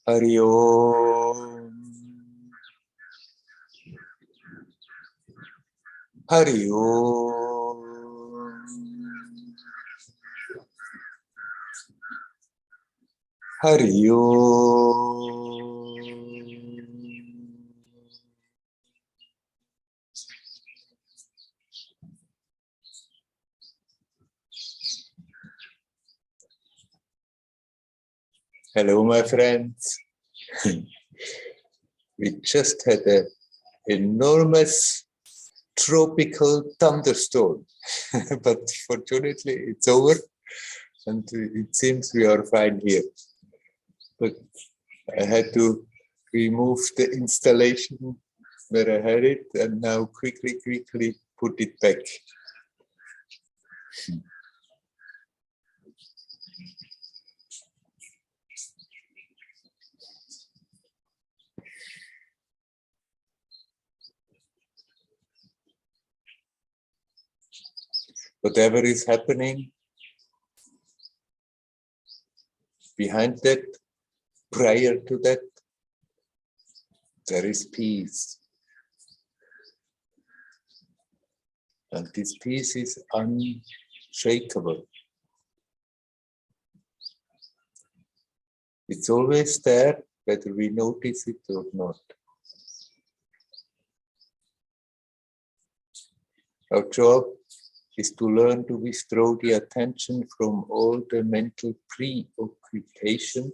Hari Om. Hari Om. Hari Om. Hello, my friends. We just had an enormous tropical thunderstorm, but fortunately it's over and it seems we are fine here. But I had to remove the installation where I had it and now quickly put it back. Whatever is happening behind that, prior to that, there is peace. And this peace is unshakable. It's always there, whether we notice it or not. Our job is to learn to withdraw the attention from all the mental preoccupation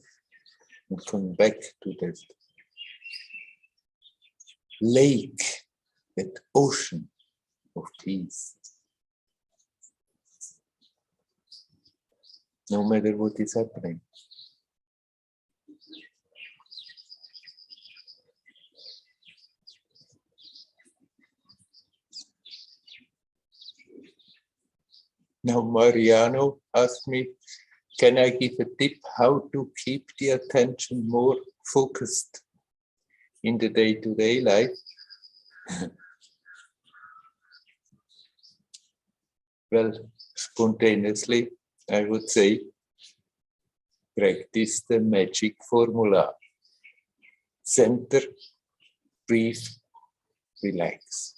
and come back to that lake, that ocean of peace. No matter what is happening. Now Mariano asked me, can I give a tip how to keep the attention more focused in the day-to-day life? Well, spontaneously, I would say, practice the magic formula. Center, breathe, relax.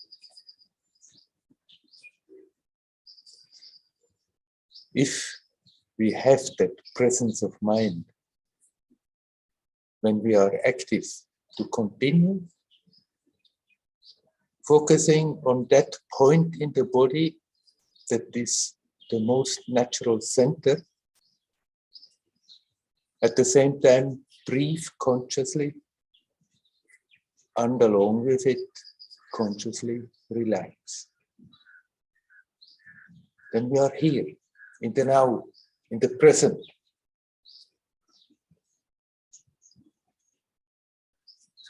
If we have that presence of mind, when we are active, to continue focusing on that point in the body that is the most natural center. At the same time, breathe consciously, and along with it, consciously relax. Then we are here, in the now, in the present.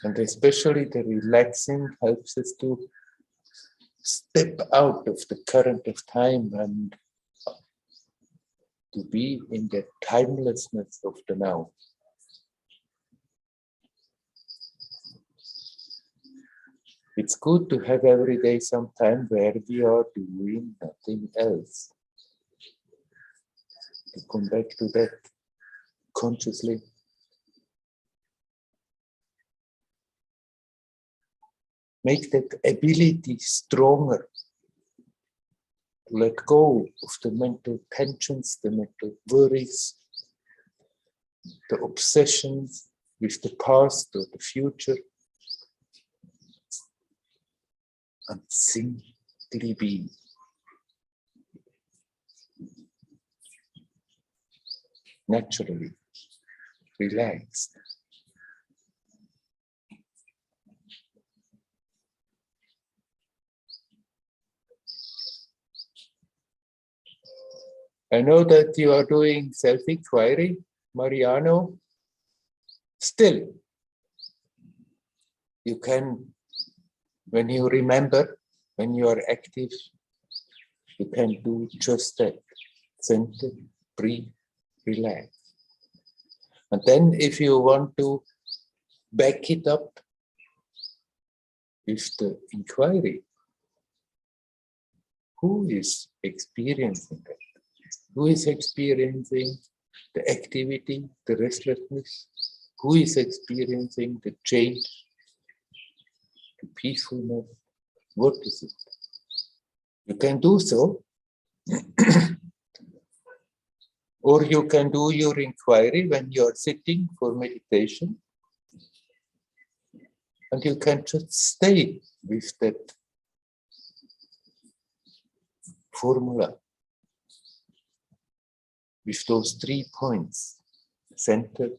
And especially the relaxing helps us to step out of the current of time and to be in the timelessness of the now. It's good to have every day some time where we are doing nothing else. To come back to that consciously. Make that ability stronger. Let go of the mental tensions, the mental worries, the obsessions with the past or the future. And simply be. Naturally, relaxed. I know that you are doing self-inquiry, Mariano. Still, you can, when you remember, when you are active, you can do just that. Center, breathe, relax. And then if you want to back it up with the inquiry, who is experiencing that? Who is experiencing the activity, the restlessness? who is experiencing the change, the peacefulness? What is it? You can do so. Or you can do your inquiry when you are sitting for meditation. And you can just stay with that formula, with those 3 points: center,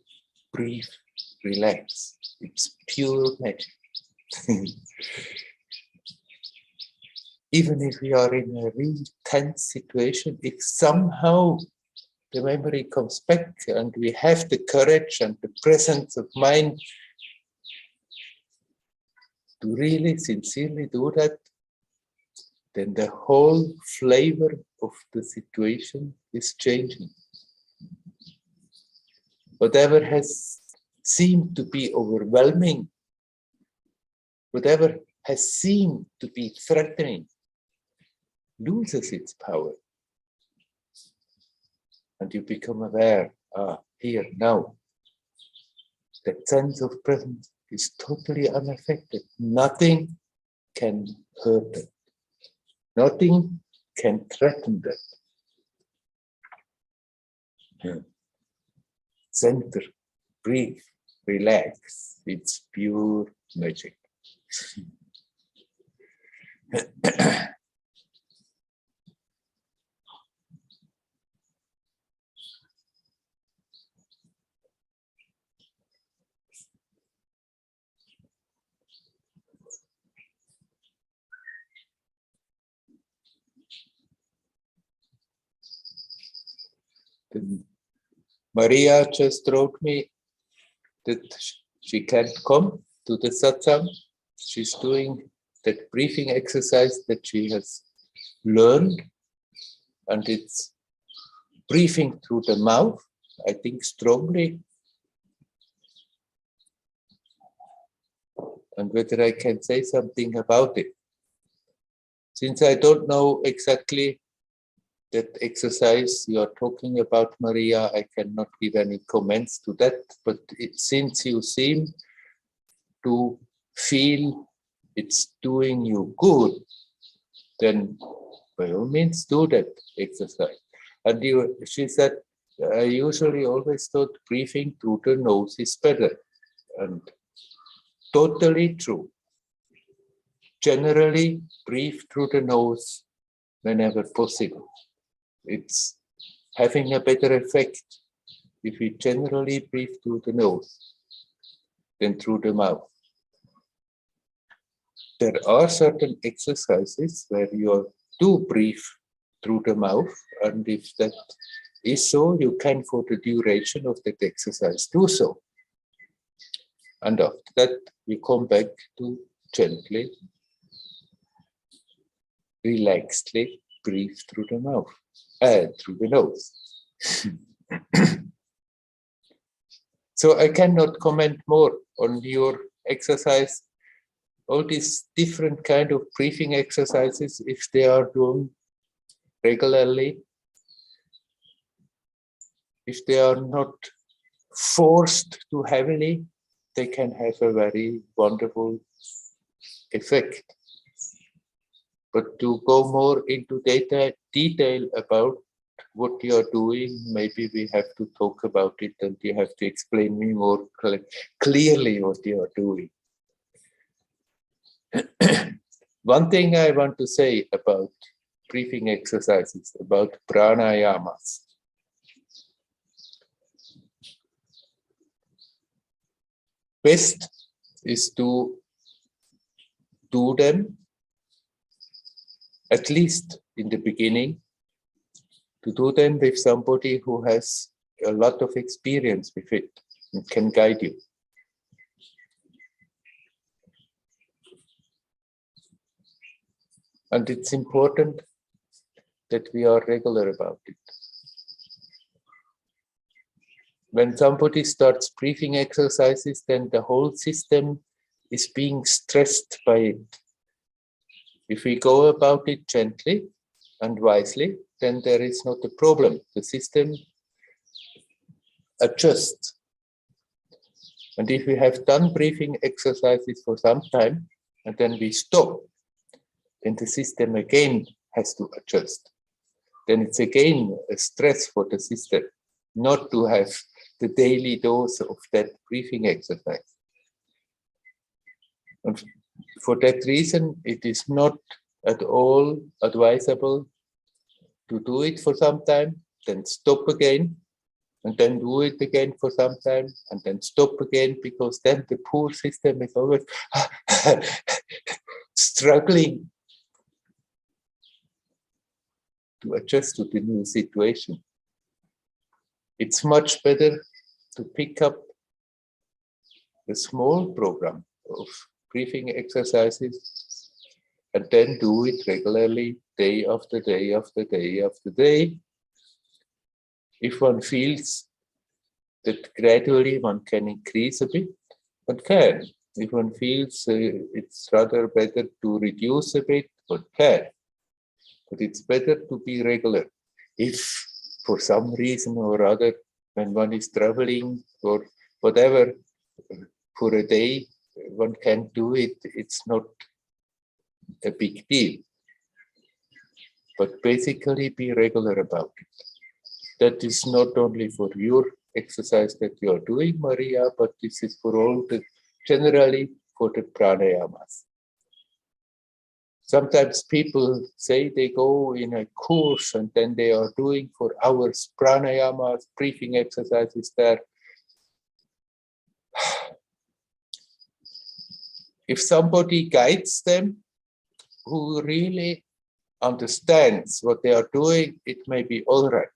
breathe, relax. It's pure magic. Even if we are in a really tense situation, if somehow the memory comes back and we have the courage and the presence of mind to really sincerely do that, then the whole flavor of the situation is changing. Whatever has seemed to be overwhelming, whatever has seemed to be threatening, loses its power. And you become aware, here, now. That sense of presence is totally unaffected. Nothing can hurt it. Nothing can threaten that. Center, breathe, relax. It's pure magic. Maria just wrote me that she can't come to the satsang. She's doing that breathing exercise that she has learned, and it's breathing through the mouth, I think strongly. And whether I can say something about it. Since I don't know exactly that exercise you are talking about, Maria, I cannot give any comments to that. But since you seem to feel it's doing you good, then by all means do that exercise. And she said, I usually always thought breathing through the nose is better. And totally true. Generally, breathe through the nose whenever possible. It's having a better effect if we generally breathe through the nose than through the mouth. There are certain exercises where you do breathe through the mouth, and if that is so, you can, for the duration of that exercise, do so. And after that, you come back to gently, relaxedly breathe through the mouth, through the nose. So I cannot comment more on your exercise. All these different kind of breathing exercises, if they are done regularly, if they are not forced too heavily, they can have a very wonderful effect. But to go more into detail about what you are doing, maybe we have to talk about it, and you have to explain me more clearly what you are doing. One thing I want to say about breathing exercises, about pranayamas. Best is to do them, at least in the beginning, to do them with somebody who has a lot of experience with it and can guide you. And it's important that we are regular about it. When somebody starts breathing exercises, then the whole system is being stressed by it. If we go about it gently and wisely, then there is not a problem. The system adjusts. And if we have done breathing exercises for some time, and then we stop, then the system again has to adjust. Then it's again a stress for the system not to have the daily dose of that breathing exercise. And for that reason, it is not at all advisable to do it for some time, then stop again, and then do it again for some time, and then stop again, because then the poor system is always struggling to adjust to the new situation. It's much better to pick up a small program of breathing exercises and then do it regularly, day after day after day after day. If one feels that gradually one can increase a bit, one can. If one feels it's rather better to reduce a bit, one can. But it's better to be regular. If for some reason or other, when one is traveling or whatever, for a day, one can do it, it's not a big deal. But basically be regular about it. That is not only for your exercise that you are doing, Maria, but this is for all the, generally for the pranayamas. Sometimes people say they go in a course and then they are doing for hours pranayamas, breathing exercises there. If somebody guides them who really understands what they are doing, it may be all right.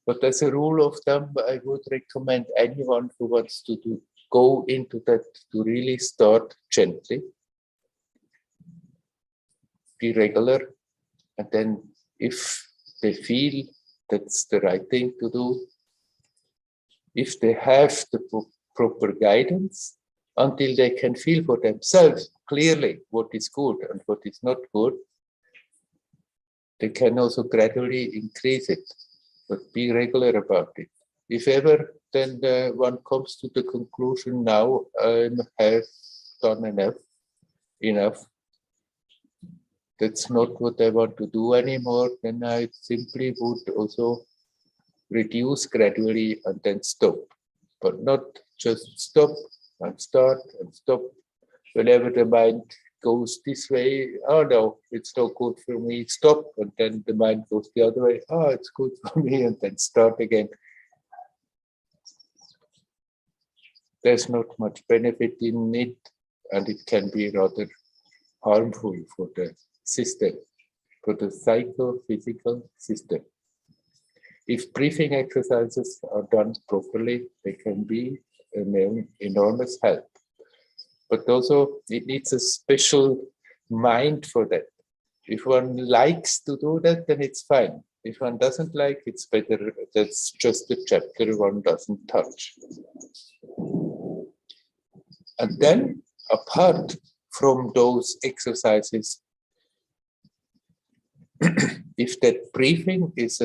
But as a rule of thumb, I would recommend anyone who wants to go into that to really start gently, be regular, and then if they feel that's the right thing to do, if they have the proper guidance, until they can feel for themselves clearly what is good and what is not good, they can also gradually increase it, but be regular about it. If ever, then one comes to the conclusion, now I have done enough. That's not what I want to do anymore. Then I simply would also reduce gradually and then stop. But not just stop and start and stop. Whenever the mind goes this way, oh no, it's not good for me, stop. And then the mind goes the other way, oh, it's good for me, and then start again. There's not much benefit in it, and it can be rather harmful for the system, for the psychophysical system. If breathing exercises are done properly, they can be an enormous help. But also, it needs a special mind for that. If one likes to do that, then it's fine. If one doesn't like, it's better. That's just a chapter one doesn't touch. And then, apart from those exercises, if that breathing is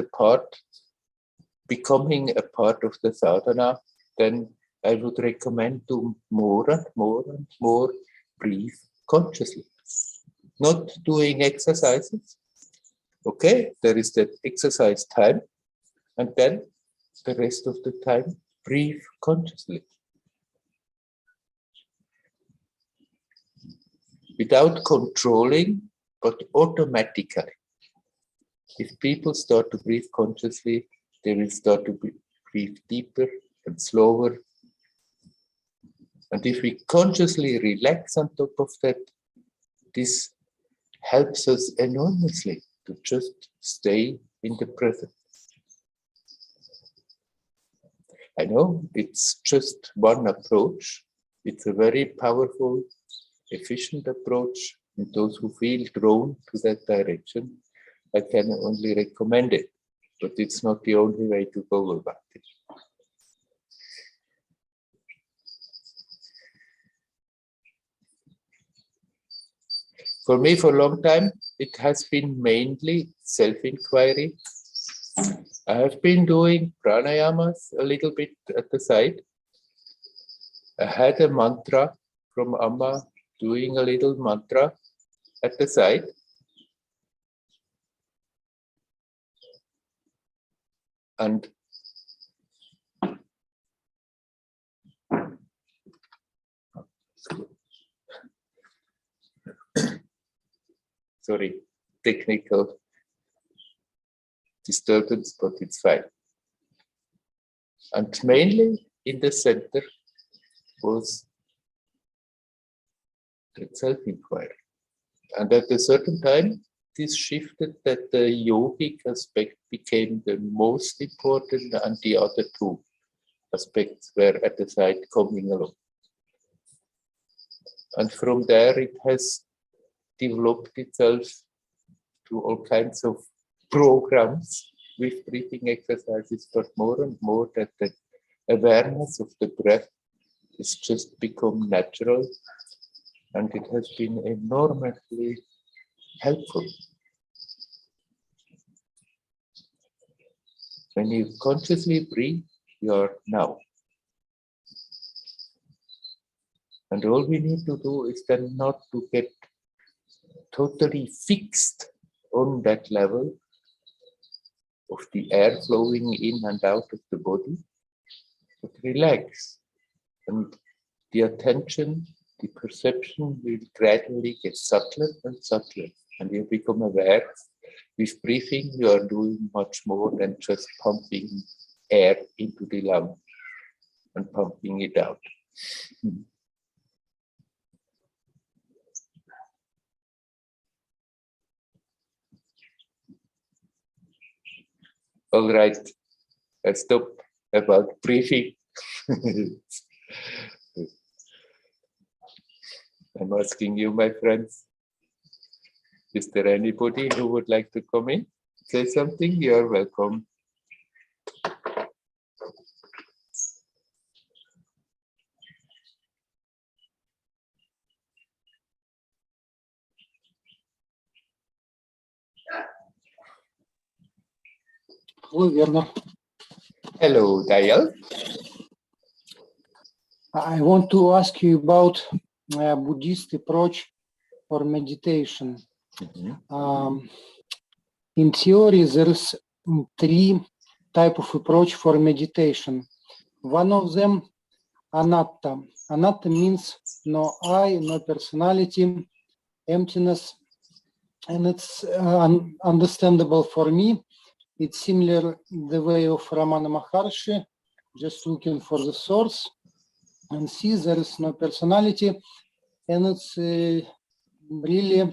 becoming a part of the sadhana, then I would recommend to more and more and more breathe consciously. Not doing exercises. Okay, there is that exercise time, and then the rest of the time, breathe consciously. Without controlling, but automatically. If people start to breathe consciously, they will start to breathe deeper and slower. And if we consciously relax on top of that, this helps us enormously to just stay in the present. I know it's just one approach. It's a very powerful, efficient approach. And those who feel drawn to that direction, I can only recommend it. But it's not the only way to go about it. For me, for a long time, it has been mainly self-inquiry. I have been doing pranayamas a little bit at the side. I had a mantra from Amma, doing a little mantra at the side. And sorry, technical disturbance, but it's fine. And mainly in the center was the self-inquiry. And at a certain time, this shifted that the yogic aspect became the most important and the other two aspects were at the side coming along. And from there, it has developed itself to all kinds of programs with breathing exercises, but more and more that the awareness of the breath has just become natural, and it has been enormously helpful. When you consciously breathe, you are now. And all we need to do is then not to get totally fixed on that level of the air flowing in and out of the body, but relax. And the attention, the perception will gradually get subtler and subtler. And you become aware. With breathing, you are doing much more than just pumping air into the lung and pumping it out. All right, I stop about breathing. I'm asking you, my friends, is there anybody who would like to come in? Say something, you're welcome. Hello, Werner. Hello, Dayal. I want to ask you about Buddhist approach for meditation. In theory, there's three types of approach for meditation. One of them, anatta. Anatta means no I, no personality, emptiness, and it's understandable for me. It's similar the way of Ramana Maharshi, just looking for the source and see there is no personality, and it's really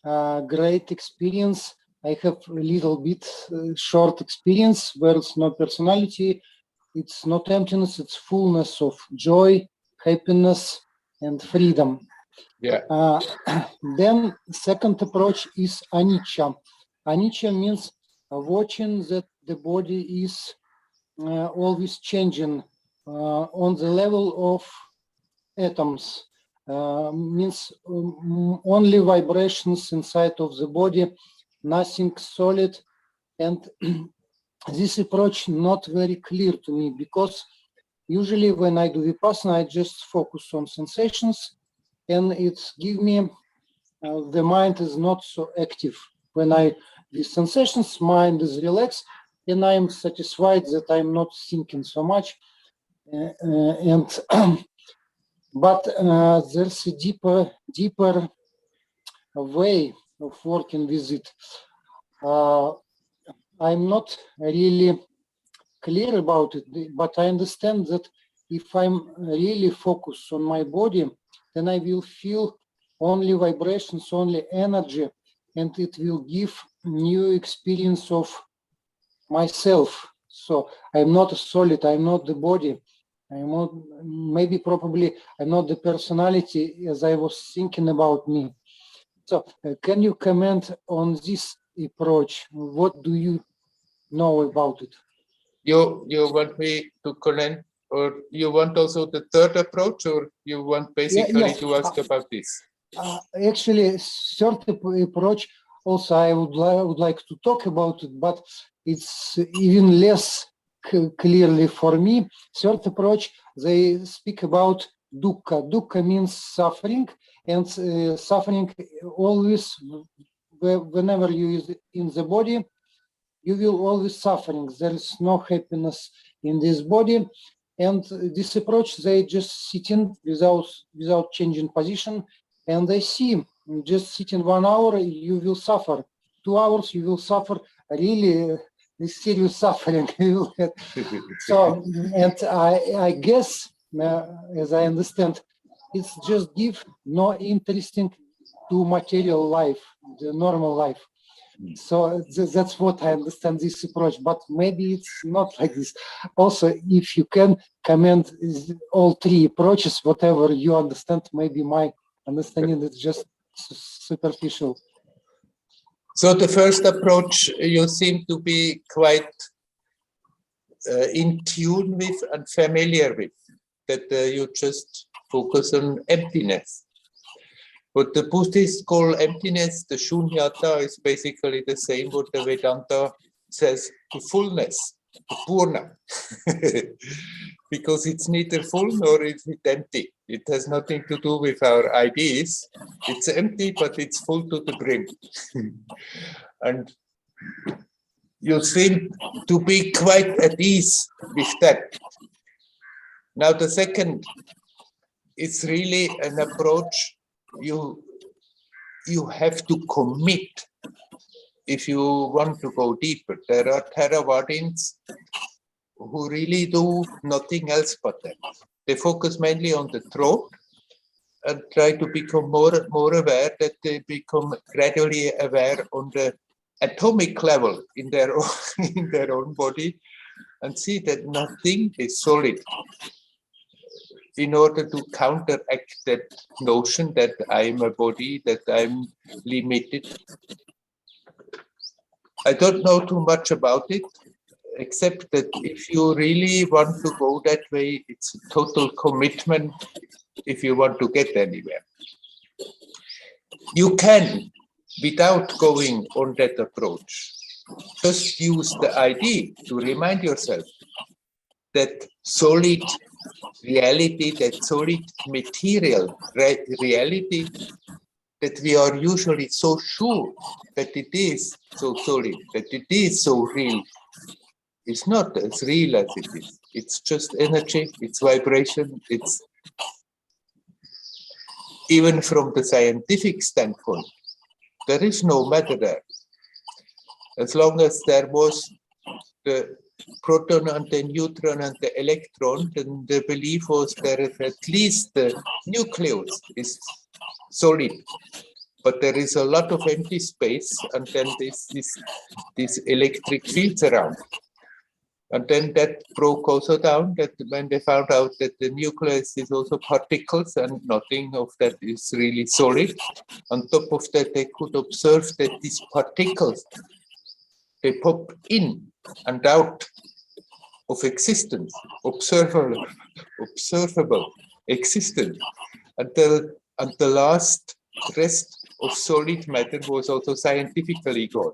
a great experience. I have a little bit short experience where it's no personality, it's not emptiness, it's fullness of joy, happiness, and freedom. Yeah. Then second approach is anicca. Anicca means watching that the body is always changing on the level of atoms. Means only vibrations inside of the body, nothing solid. And this approach not very clear to me, because usually when I do Vipassana, I just focus on sensations, and it's give me, the mind is not so active. When I do sensations, mind is relaxed, and I'm satisfied that I'm not thinking so much. But there's a deeper way of working with it. I'm not really clear about it, but I understand that if I'm really focused on my body, then I will feel only vibrations, only energy, and it will give new experience of myself. So I'm not a solid, I'm not the body. I'm not, maybe probably I'm not the personality as I was thinking about me. So can you comment on this approach? What do you know about it? You want me to comment, or you want also the third approach, or you want basically to ask about this? Actually, third approach also I would like to talk about it, but it's even less clearly for me. Third approach, they speak about dukkha. Dukkha means suffering, and suffering always, whenever you is in the body, you will always suffering. There is no happiness in this body. And this approach, they just sitting without changing position, and they see just sitting 1 hour, you will suffer. 2 hours, you will suffer really serious suffering. So, and I guess, as I understand, it's just give no interesting to material life, the normal life. So that's what I understand this approach, but maybe it's not like this. Also, if you can comment all three approaches, whatever you understand, maybe my understanding is just superficial. So the first approach you seem to be quite in tune with and familiar with, that you just focus on emptiness. What the Buddhists call emptiness, the shunyata, is basically the same what the Vedanta says to fullness, to purna. Because it's neither full nor is it empty. It has nothing to do with our ideas. It's empty, but it's full to the brim. And you seem to be quite at ease with that. Now, the second is really an approach you have to commit if you want to go deeper. There are Theravadins who really do nothing else but that. They focus mainly on the throat and try to become more aware, that they become gradually aware on the atomic level in their own body, and see that nothing is solid, in order to counteract that notion that I'm a body, that I'm limited. I don't know too much about it, except that if you really want to go that way, it's a total commitment if you want to get anywhere. You can, without going on that approach, just use the idea to remind yourself that solid reality, that solid material reality, that we are usually so sure that it is so solid, that it is so real, is not as real as it is. It's just energy, it's vibration, it's even from the scientific standpoint, there is no matter there. As long as there was the proton and the neutron and the electron, then the belief was that at least the nucleus is solid, but there is a lot of empty space, and then these electric fields around. And then that broke also down, that when they found out that the nucleus is also particles and nothing of that is really solid. On top of that, they could observe that these particles, they pop in and out of existence, observable existence, until the last rest of solid matter was also scientifically gone.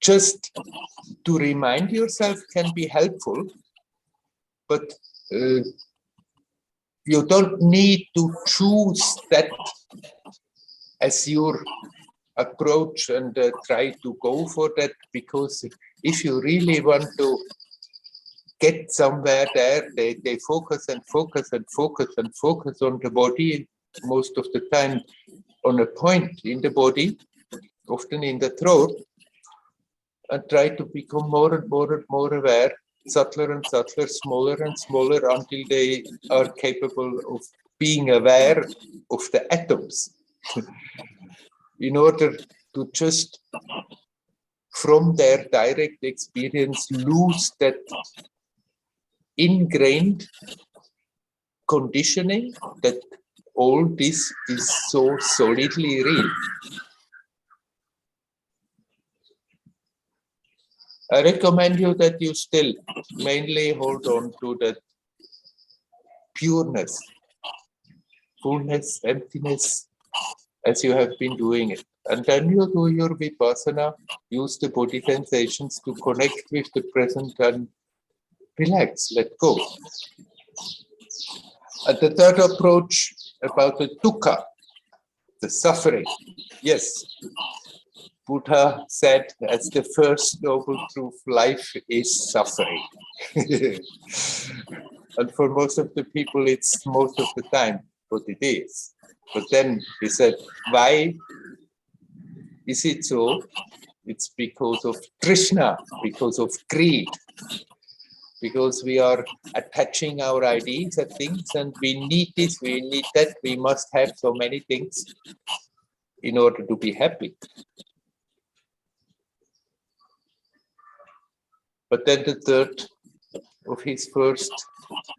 Just to remind yourself can be helpful, but you don't need to choose that as your approach and try to go for that, because if you really want to get somewhere there, they focus and focus and focus and focus on the body, most of the time on a point in the body, often in the throat, and try to become more and more and more aware, subtler and subtler, smaller and smaller, until they are capable of being aware of the atoms. In order to just, from their direct experience, lose that ingrained conditioning that all this is so solidly real. I recommend you that you still mainly hold on to that pureness, fullness, emptiness, as you have been doing it. And then you do your vipassana, use the body sensations to connect with the present and relax, let go. And the third approach about the dukkha, the suffering. Yes, Buddha said as the first noble truth, life is suffering. And for most of the people, it's most of the time what it is. But then he said, why is it so? It's because of Krishna, because of greed. Because we are attaching our ideas at things and we need this, we need that, we must have so many things in order to be happy. But then the third of his first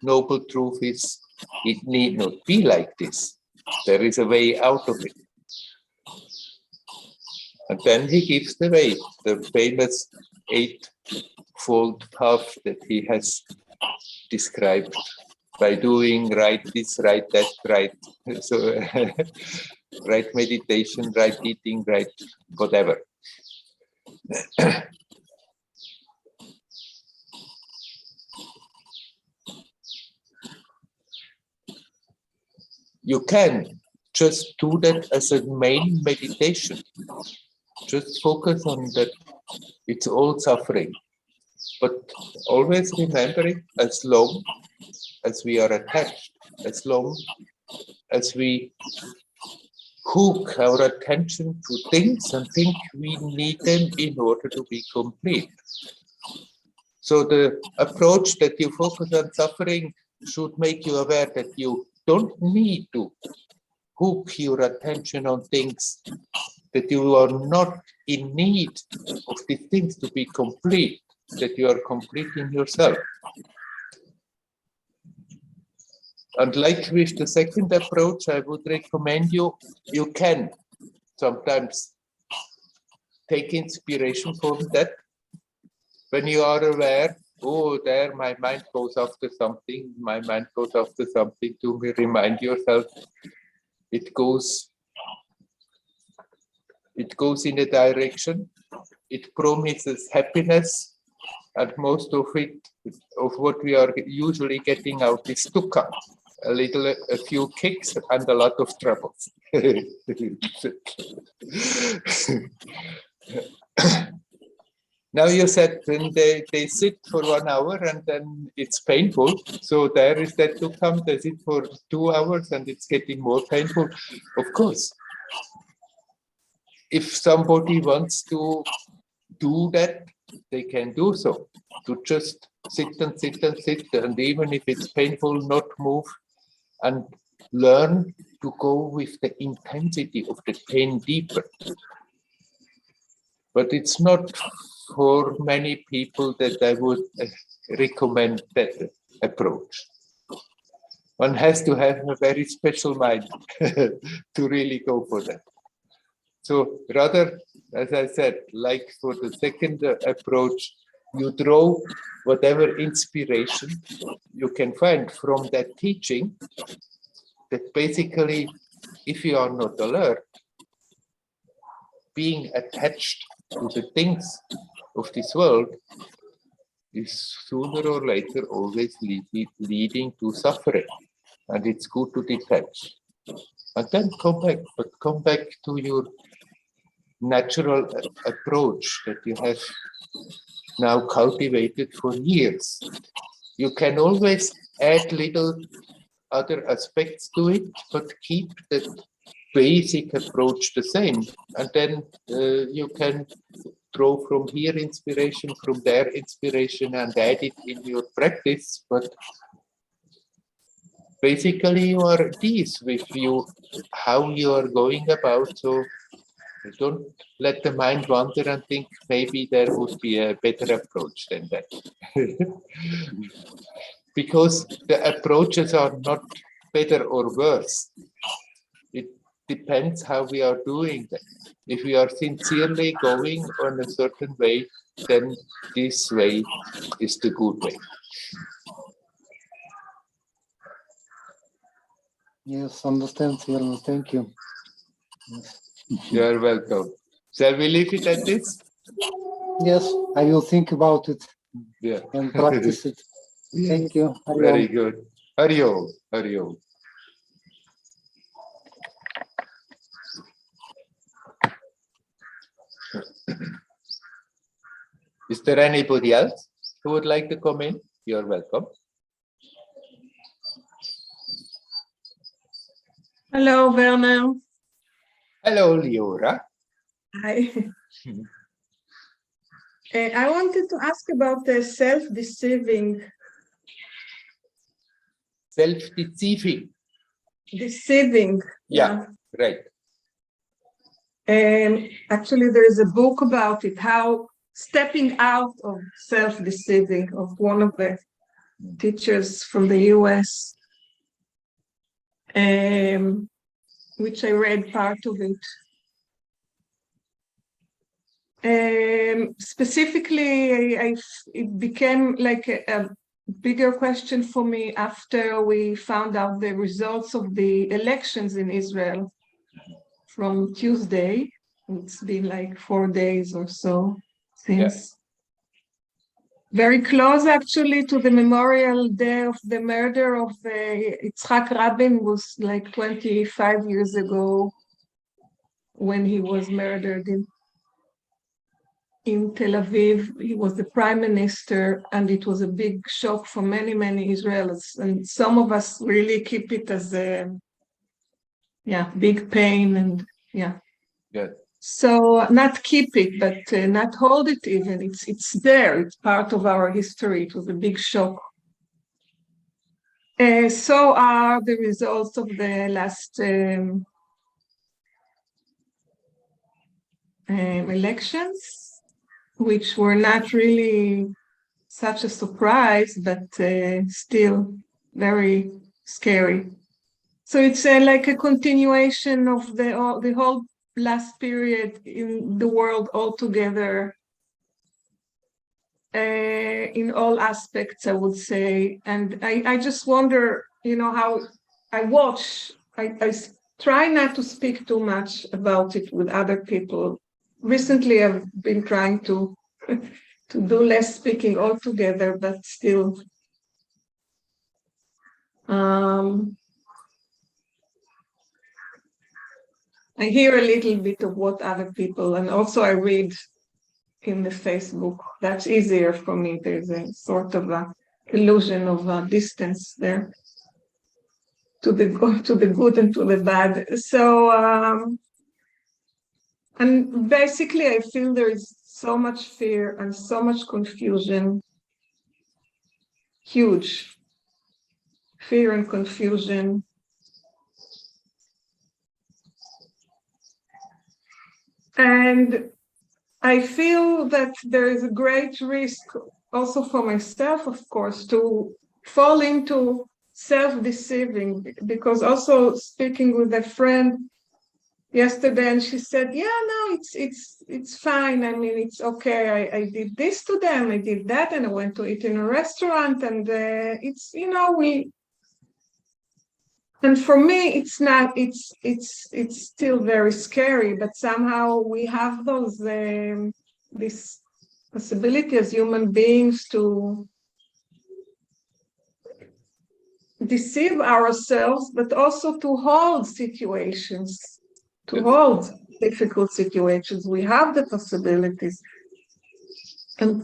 noble truth is, it need not be like this. There is a way out of it. And then he gives the way, the famous eightfold path that he has described by doing right this, right that, right. So right meditation, right eating, right whatever. You can just do that as a main meditation. Just focus on that. It's all suffering. But always remember it, as long as we are attached, as long as we hook our attention to things and think we need them in order to be complete. So the approach that you focus on suffering should make you aware that you don't need to hook your attention on things, that you are not in need of these things to be complete, that you are complete in yourself. And like with the second approach, I would recommend you can sometimes take inspiration from that. When you are aware, oh, there my mind goes after something, to remind yourself, it goes in a direction, it promises happiness, and most of what we are usually getting out is dukkha. A few kicks and a lot of troubles. Now you said when they sit for 1 hour and then it's painful. So there is that dukkha, they sit for 2 hours and it's getting more painful. Of course, if somebody wants to do that, they can do so. To just sit and sit and sit, and even if it's painful, not move, and learn to go with the intensity of the pain deeper. But it's not for many people that I would recommend that approach. One has to have a very special mind to really go for that. So rather, as I said, like for the second approach, you draw whatever inspiration you can find from that teaching, that basically, if you are not alert, being attached to the things of this world is sooner or later always leading to suffering. And it's good to detach. And then come back to your natural approach that you have now cultivated for years. You can always add little other aspects to it, but keep that basic approach the same. And then you can draw from here inspiration, from there inspiration, and add it in your practice. But basically you are at ease with how you are going about. So don't let the mind wander and think maybe there would be a better approach than that. Because the approaches are not better or worse. It depends how we are doing that. If we are sincerely going on a certain way, then this way is the good way. Yes, understand, Werner. Thank you. Yes. You're welcome. Shall we leave it at this? Yes, I will think about it Yeah. and practice it. Thank you. Hari Very Om. good. Hari Om. Hari Om. Is there anybody else who would like to come in? You're welcome. Hello, Werner. Hello, Leora. Hi. I wanted to ask about the self-deceiving. Self-deceiving. Deceiving. Yeah, right. Actually, there is a book about it, how stepping out of self-deceiving, of one of the teachers from the US, which I read part of it. Specifically, it became like a bigger question for me after we found out the results of the elections in Israel from Tuesday. It's been like 4 days or so since. Yeah. Very close, actually, to the memorial day of the murder of Yitzhak Rabin, was like 25 years ago when he was murdered in Tel Aviv. He was the prime minister, and it was a big shock for many, many Israelis. And some of us really keep it as a, big pain and Yeah. So not keep it, but not hold it even. It's there. It's part of our history. It was a big shock. So are the results of the last elections, which were not really such a surprise, but still very scary. So it's like a continuation of the whole last period in the world altogether, in all aspects, I would say. And I just wonder, how I watch, I try not to speak too much about it with other people. Recently, I've been trying to do less speaking altogether, but still. I hear a little bit of what other people, and also I read in the Facebook. That's easier for me. There's a sort of a illusion of a distance there to the good and to the bad. So, and basically I feel there is so much fear and so much confusion, huge fear and confusion. And I feel that there is a great risk also for myself, of course, to fall into self-deceiving, because also speaking with a friend yesterday, and she said, no, it's fine. I mean, it's okay. I did this to them, I did that, and I went to eat in a restaurant, and it's, and for me, it's not, it's still very scary, but somehow we have those, this possibility as human beings to deceive ourselves, but also to hold situations, to hold difficult situations. We have the possibilities. And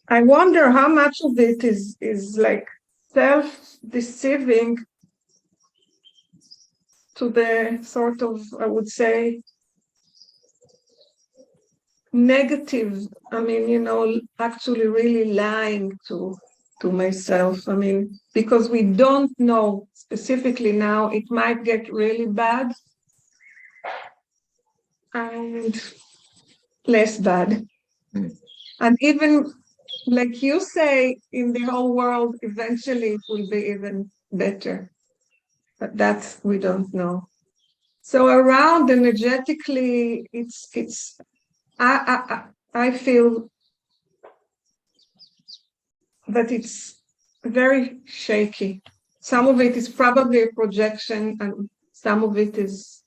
I wonder how much of it is like self-deceiving to the sort of, I would say, negative, I mean, actually really lying to myself. I mean, because we don't know specifically now, it might get really bad and less bad. And even, like you say, in the whole world, eventually it will be even better. But that we don't know. So around energetically, I feel that it's very shaky. Some of it is probably a projection, and some of it is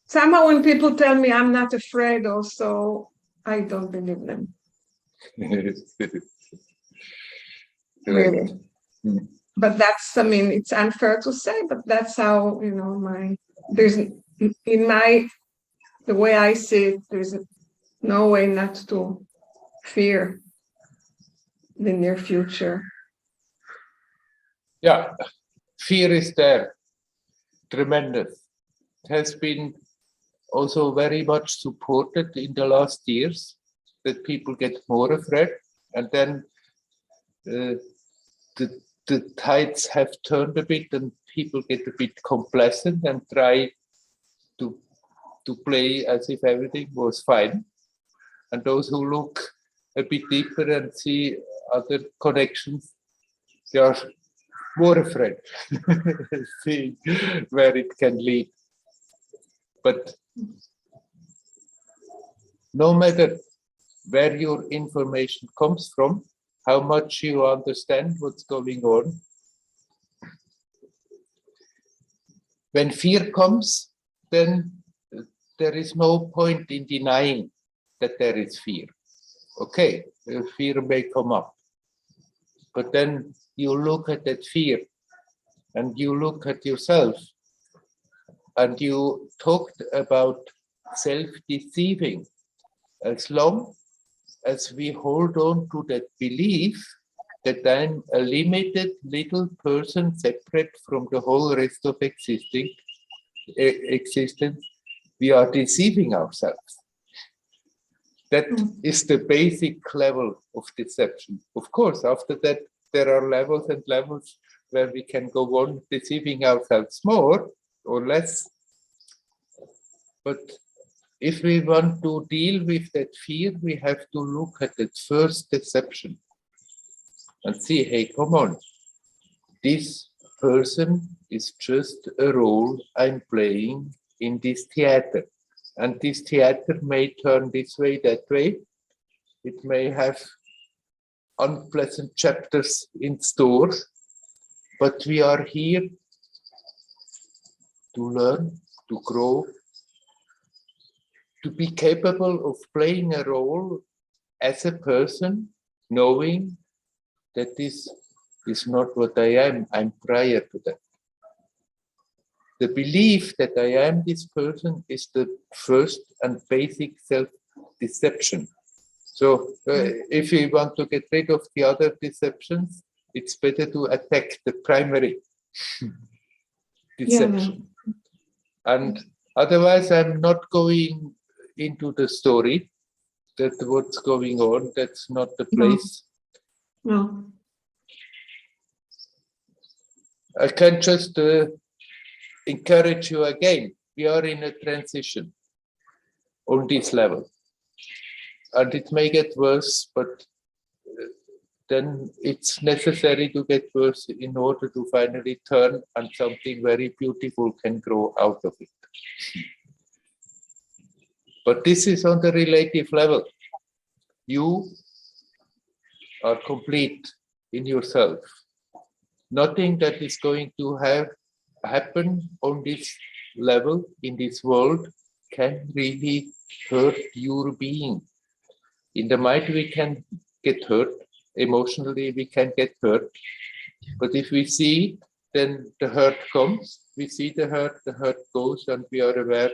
somehow when people tell me I'm not afraid, also, I don't believe them. Really. Mm. But that's, I mean, it's unfair to say, but that's how, you know, there's, in the way I see it, there's no way not to fear the near future. Yeah, fear is there, tremendous. It has been also very much supported in the last years that people get more afraid, and then the tides have turned a bit and people get a bit complacent and try to play as if everything was fine. And those who look a bit deeper and see other connections, they are more afraid, seeing where it can lead. But no matter where your information comes from, how much you understand what's going on, when fear comes, then there is no point in denying that there is fear. Okay, fear may come up, but then you look at that fear and you look at yourself, and you talked about self-deceiving. As long as we hold on to that belief that I'm a limited little person separate from the whole rest of existence, we are deceiving ourselves. That is the basic level of deception. Of course, after that, there are levels and levels where we can go on deceiving ourselves more or less. But if we want to deal with that fear, we have to look at that first deception and see, hey, come on, this person is just a role I'm playing in this theater. And this theater may turn this way, that way. It may have unpleasant chapters in store, but we are here to learn, to grow, to be capable of playing a role as a person, knowing that this is not what I am. I'm prior to that. The belief that I am this person is the first and basic self-deception. So if we want to get rid of the other deceptions, it's better to attack the primary deception. Yeah. And otherwise, I'm not going into the story that what's going on. That's not the place. No. I can just encourage you again. We are in a transition on this level. And it may get worse, but then it's necessary to get worse in order to finally turn and something very beautiful can grow out of it. But this is on the relative level. You are complete in yourself. Nothing that is going to happen on this level in this world can really hurt your being. In the mind, we can get hurt. Emotionally, we can get hurt. But if we see, then the hurt comes. We see the hurt goes, and we are aware.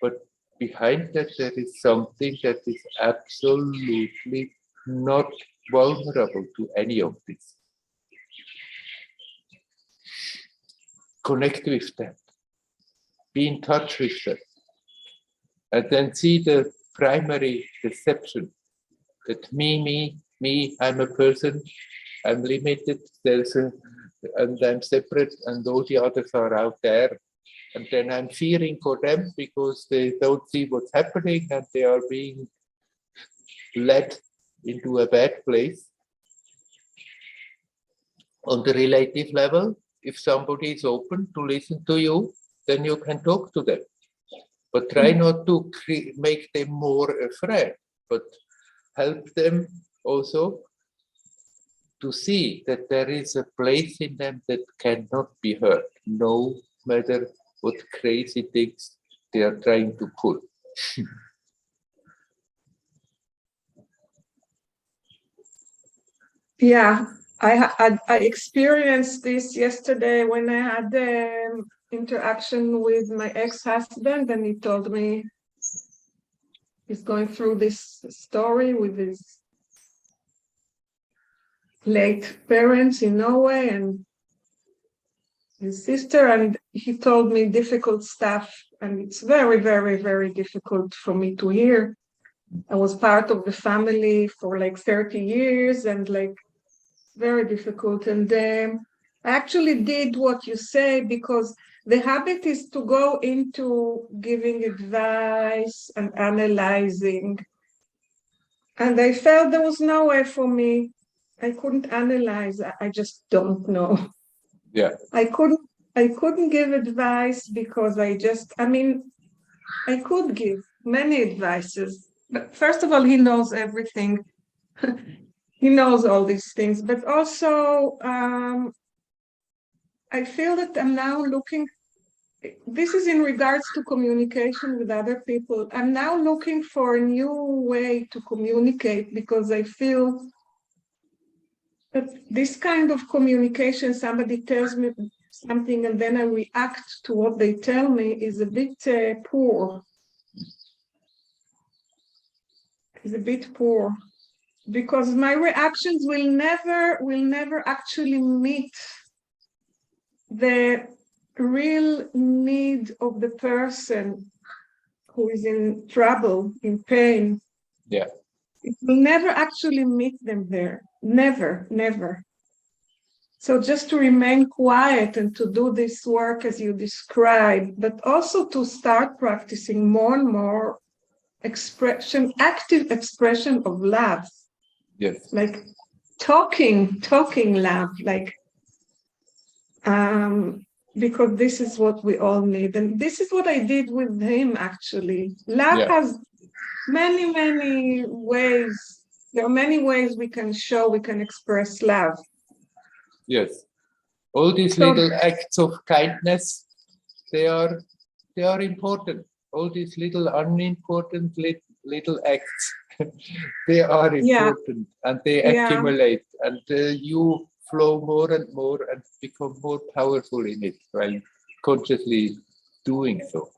But behind that, there is something that is absolutely not vulnerable to any of this. Connect with that. Be in touch with that. And then see the primary deception. That me, I'm a person, I'm limited, and I'm separate, and all the others are out there. And then I'm fearing for them because they don't see what's happening and they are being led into a bad place. On the relative level, if somebody is open to listen to you, then you can talk to them. But try not to make them more afraid, but help them also to see that there is a place in them that cannot be hurt, no matter what crazy things they are trying to pull. Yeah, I experienced this yesterday when I had the interaction with my ex-husband, and he told me he's going through this story with his late parents in Norway and his sister, and he told me difficult stuff, and it's very, very, very difficult for me to hear. I was part of the family for like 30 years, and like very difficult. And I actually did what you say, because the habit is to go into giving advice and analyzing. And I felt there was no way for me. I couldn't analyze. I just don't know. Yeah. I couldn't give advice because I could give many advices. But first of all, he knows everything. He knows all these things, but also I feel that I'm now looking, this is in regards to communication with other people. I'm now looking for a new way to communicate, because I feel that this kind of communication, somebody tells me something and then I react to what they tell me, is a bit poor. Is a bit poor. Because my reactions will never actually meet the real need of the person who is in trouble, in pain. Yeah. It will never actually meet them there. Never, never. So just to remain quiet and to do this work as you describe, but also to start practicing more and more expression, active expression of love. Yes. Like talking love, like because this is what we all need. And this is what I did with him, actually. Love has many, many ways. There are many ways we can express love. Yes. All these little acts of kindness, they are important. All these little unimportant little acts, they are important, and they accumulate, and you flow more and more and become more powerful in it while consciously doing so.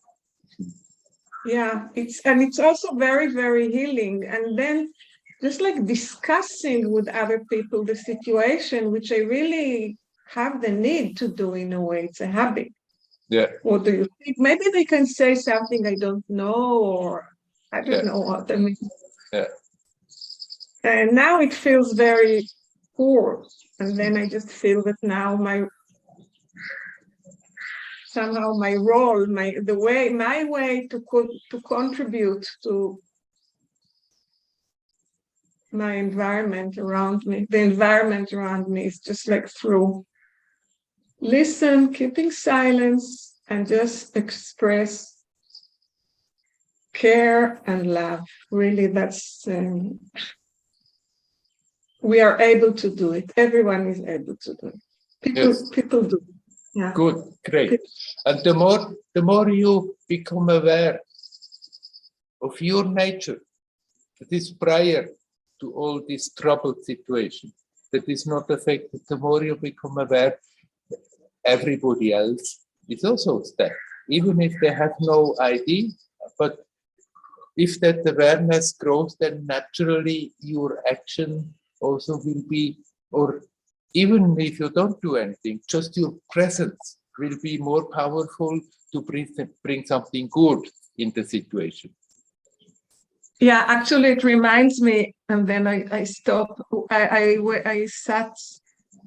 Yeah, it's also very, very healing. And then just like discussing with other people the situation, which I really have the need to do in a way. It's a habit. Yeah. What do you think? Maybe they can say something I don't know, or I don't know what I mean. Yeah. And now it feels very poor. And then I just feel that now somehow my role, my way to contribute to my environment around me, the environment around me, is just like through listen, keeping silence, and just express care and love. Really, that's we are able to do it. Everyone is able to do it. People do. Yeah. Good, great. And the more you become aware of your nature, that is prior to all these troubled situations, that is not affected, the more you become aware, everybody else is also that, even if they have no idea. But if that awareness grows, then naturally your action also will be, or even if you don't do anything, just your presence will be more powerful to bring something good in the situation. Yeah, actually, it reminds me, and then I stopped. I sat,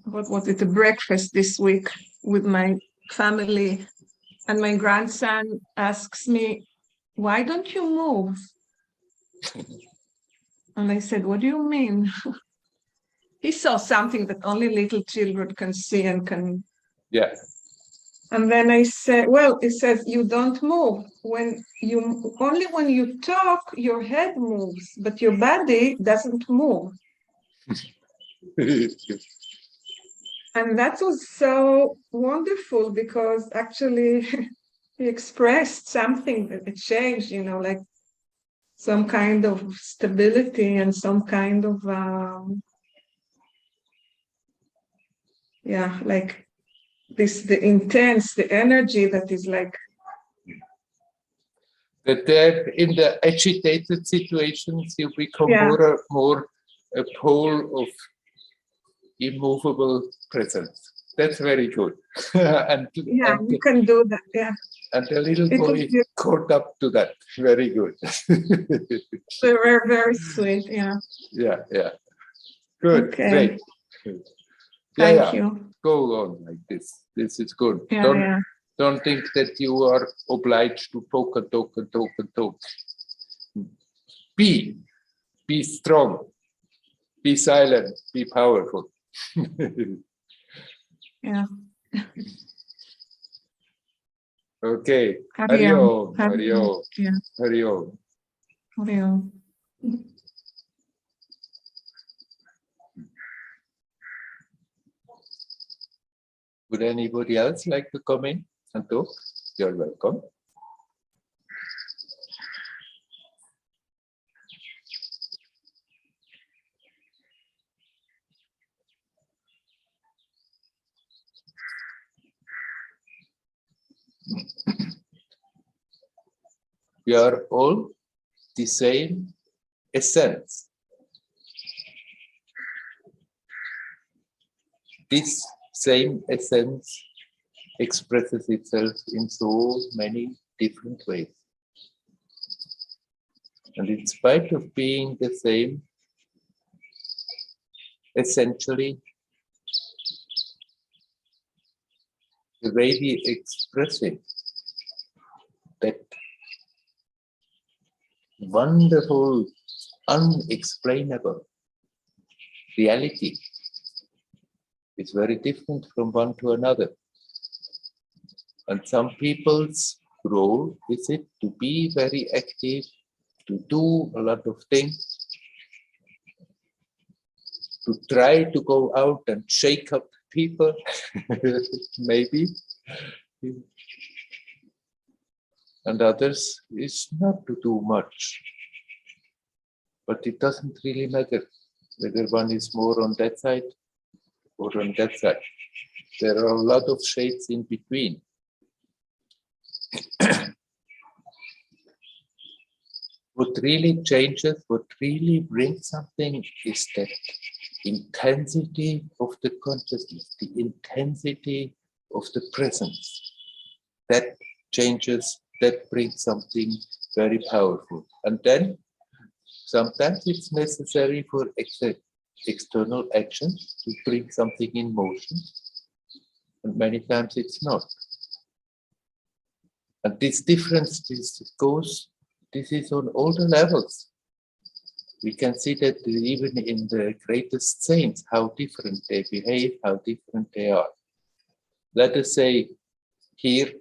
what was it, a breakfast this week with my family, and my grandson asks me, "Why don't you move?" And I said, "What do you mean?" He saw something that only little children can see and can. Yeah. And then I said, well, it says you don't move. Only when you talk, your head moves, but your body doesn't move. And that was so wonderful, because actually he expressed something that it changed, you know, like some kind of stability and some kind of yeah, like this, the intense, the energy that is like that in the agitated situations you become more a pole of immovable presence. That's very good. and you can do that. Yeah. And the little It boy caught up to that. Very good. They were very sweet. Yeah. Yeah. Good. Okay. Great. Thank you. Go on like this. This is good. Yeah, Don't think that you are obliged to talk and talk and talk and talk. Be strong. Be silent. Be powerful. Yeah. Okay. Hari Om. Hari Om. Yeah. Hari Om. Hari Om. Would anybody else like to come in and talk? You're welcome. We are all the same essence. This same essence expresses itself in so many different ways. And in spite of being the same, essentially, the way we express it, that wonderful, unexplainable reality is very different from one to another. And some people's role is it to be very active, to do a lot of things, to try to go out and shake up people, maybe. And others is not to do much. But it doesn't really matter whether one is more on that side or on that side. There are a lot of shades in between. What really changes, what really brings something is that intensity of the consciousness, the intensity of the presence. That changes, that brings something very powerful. And then sometimes it's necessary for external action to bring something in motion. And many times it's not. And this difference, this is on all the levels. We can see that even in the greatest saints, how different they behave, how different they are. Let us say, here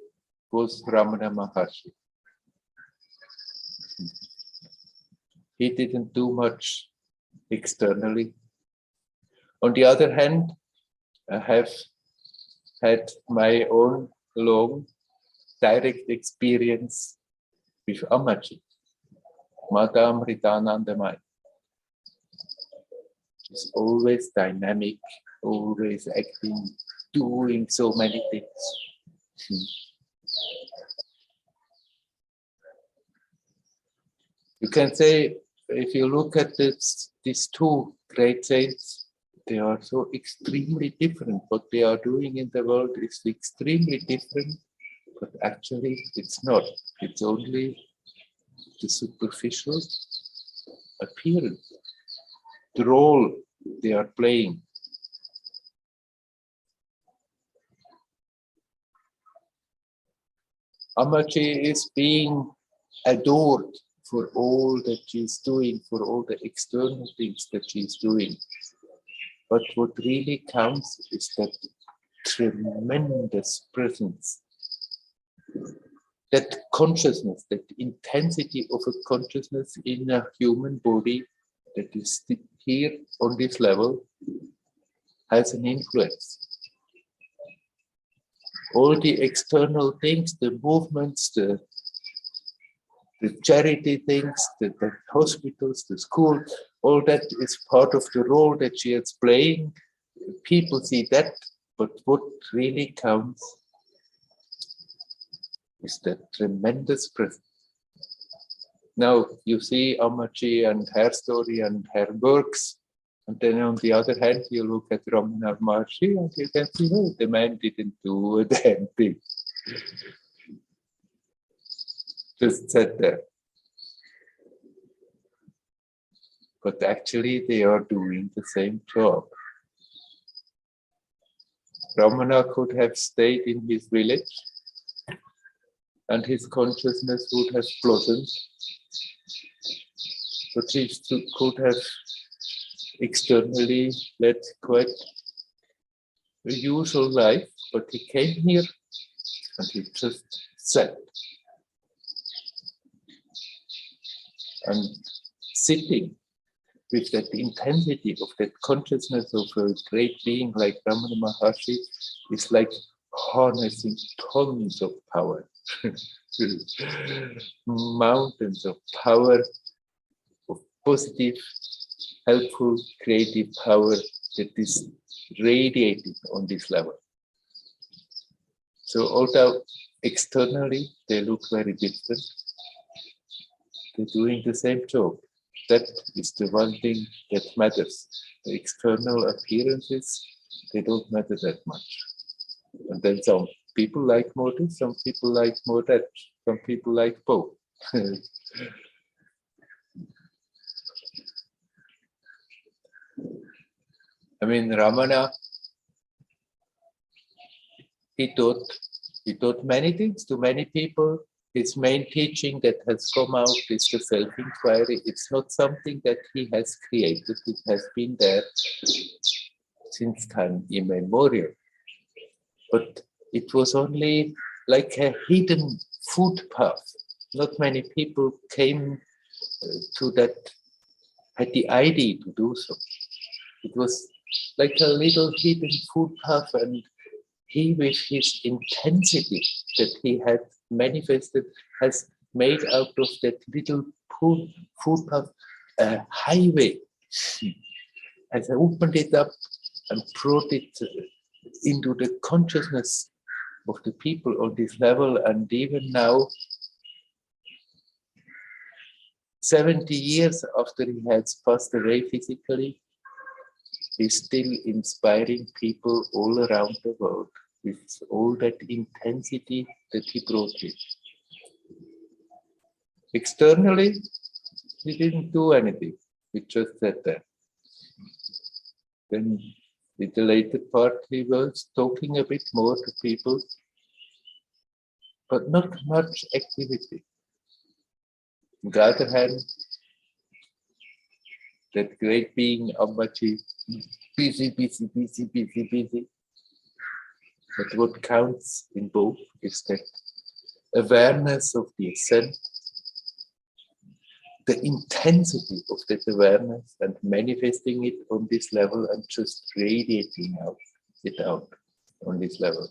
was Ramana Maharshi. He didn't do much externally. On the other hand, I have had my own long, direct experience with Ammaji, Madame Ritanandamai. She's always dynamic, always acting, doing so many things. You can say, if you look at these two great saints, they are so extremely different. What they are doing in the world is extremely different, but actually it's not. It's only the superficial appearance, the role they are playing. Ammaji is being adored for all that she's doing, for all the external things that she's doing. But what really counts is that tremendous presence, that consciousness, that intensity of a consciousness in a human body that is here on this level has an influence. all the external things, the movements, the charity things, the hospitals, the school, all that is part of the role that she is playing. People see that, but what really counts is the tremendous presence. Now you see Ammachi and her story and her works, and then on the other hand, you look at Ramana Maharshi and you can see, oh, the man didn't do a damn thing. Just sat there. But actually they are doing the same job. Ramana could have stayed in his village and his consciousness would have blossomed, but he could have externally led quite a usual life, but he came here and he just sat. And sitting with that intensity of that consciousness of a great being like Ramana Maharshi is like harnessing tons of power, mountains of power, of positive, helpful, creative power that is radiating on this level. So although externally they look very different, they're doing the same job. That is the one thing that matters. The external appearances, they don't matter that much. And then some people like more this, some people like more that, some people like both. I mean, Ramana, he taught many things to many people. His main teaching that has come out is the self-inquiry. It's not something that he has created. It has been there since time immemorial. But it was only like a hidden footpath. Not many people came to that, had the idea to do so. It was like a little hidden footpath, and he, with his intensity that he had manifested, has made out of that little footpath a highway, has opened it up and brought it into the consciousness of the people on this level. And even now, 70 years after he has passed away physically, he's still inspiring people all around the world with all that intensity that he brought with. Externally, he didn't do anything. He just sat there. Then in the later part, he was talking a bit more to people, but not much activity. On the other hand, that great being Ammachi, busy. But what counts in both is that awareness of the ascent, the intensity of that awareness and manifesting it on this level and just radiating it out on this level.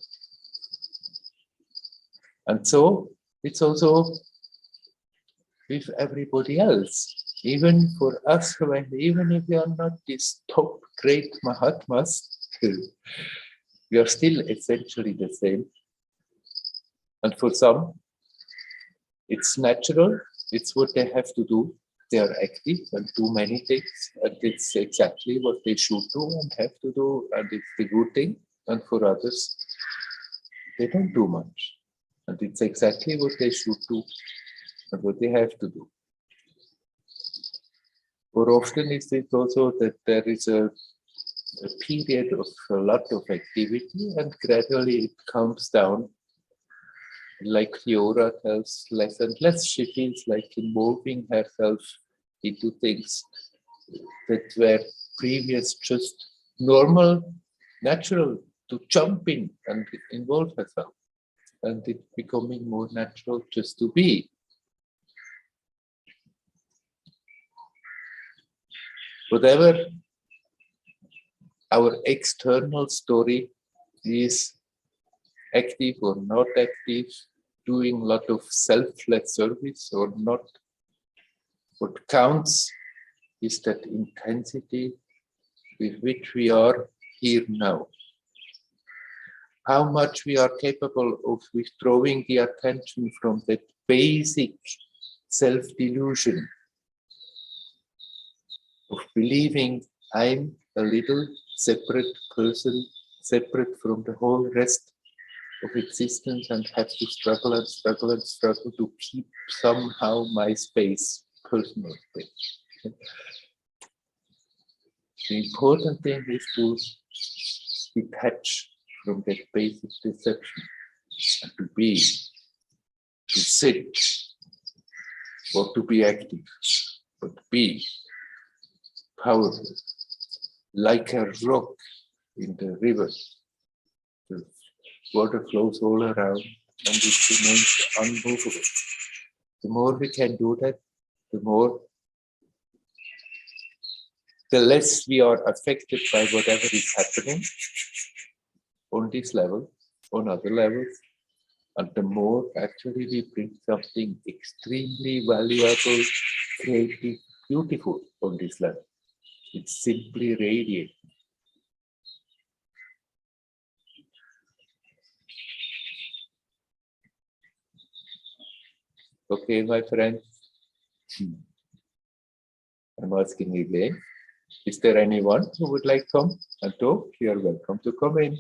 And so it's also with everybody else. Even for us, even if we are not these top great Mahatmas, we are still essentially the same. And for some, it's natural, it's what they have to do. They are active and do many things, and it's exactly what they should do and have to do, and it's the good thing. And for others, they don't do much. And it's exactly what they should do and what they have to do. More often is it also that there is a period of a lot of activity, and gradually it calms down. Like Fiora tells, less and less she feels like involving herself into things that were previous just normal, natural to jump in and involve herself. And it's becoming more natural just to be. Whatever our external story is, active or not active, doing a lot of selfless service or not. What counts is that intensity with which we are here now. How much we are capable of withdrawing the attention from that basic self-delusion of believing I'm a little separate person, separate from the whole rest of existence, and have to struggle and struggle and struggle to keep somehow my space, personal space. The important thing is to detach from that basic deception and to be, to sit, or to be active, but be powerful, like a rock in the river. The water flows all around and it remains unmovable. The more we can do that, the less we are affected by whatever is happening on this level, on other levels, and the more actually we bring something extremely valuable, creative, beautiful on this level. It's simply radiating. Okay, my friends. I'm asking again. Is there anyone who would like to come and talk? You are welcome to come in.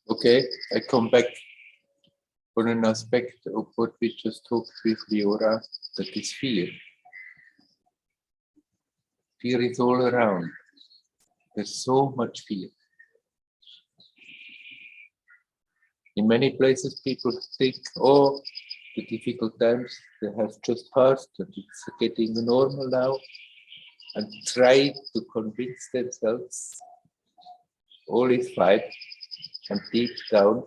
Okay, I come back on an aspect of what we just talked with Leora, that is fear. Fear is all around. There's so much fear. In many places, people think, oh, the difficult times, they have just passed and it's getting normal now, and try to convince themselves all is fine, and deep down,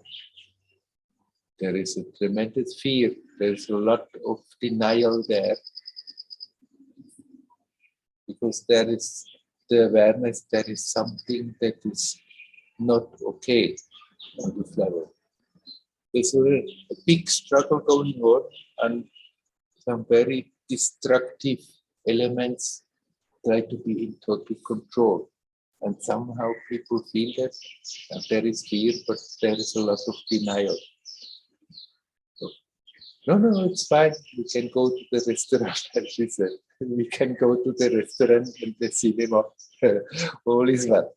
there is a tremendous fear. There's a lot of denial there, because there is the awareness, there is something that is not okay on this level. There's a big struggle going on, and some very destructive elements try to be in total control. And somehow people feel that, and there is fear, but there is a lot of denial. So, no, it's fine. We can go to the restaurant, as she said. We can go to the restaurant and the cinema. All is well.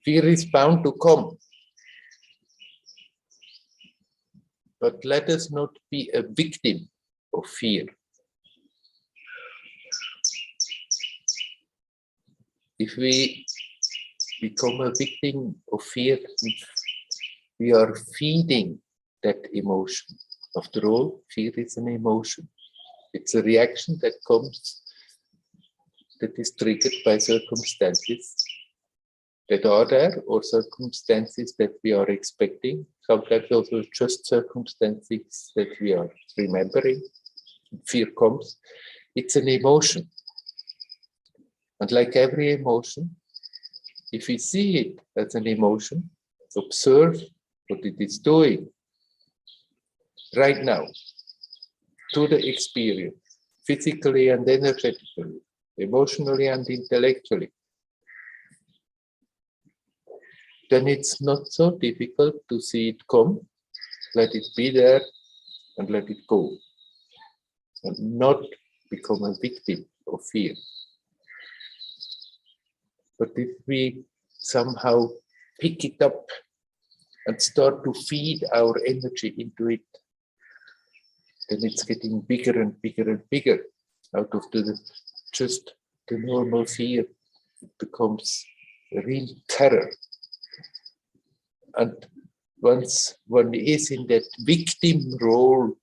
Fear is bound to come. But let us not be a victim of fear. If we become a victim of fear, we are feeding that emotion. After all, fear is an emotion. It's a reaction that comes, that is triggered by circumstances that are there, or circumstances that we are expecting. Sometimes also just circumstances that we are remembering. Fear comes. It's an emotion. And like every emotion, if we see it as an emotion, observe what it is doing right now to the experience, physically and energetically, emotionally and intellectually, then it's not so difficult to see it come, let it be there, and let it go, and not become a victim of fear. But if we somehow pick it up and start to feed our energy into it, then it's getting bigger and bigger and bigger. Out of just the normal fear, it becomes a real terror. And once one is in that victim role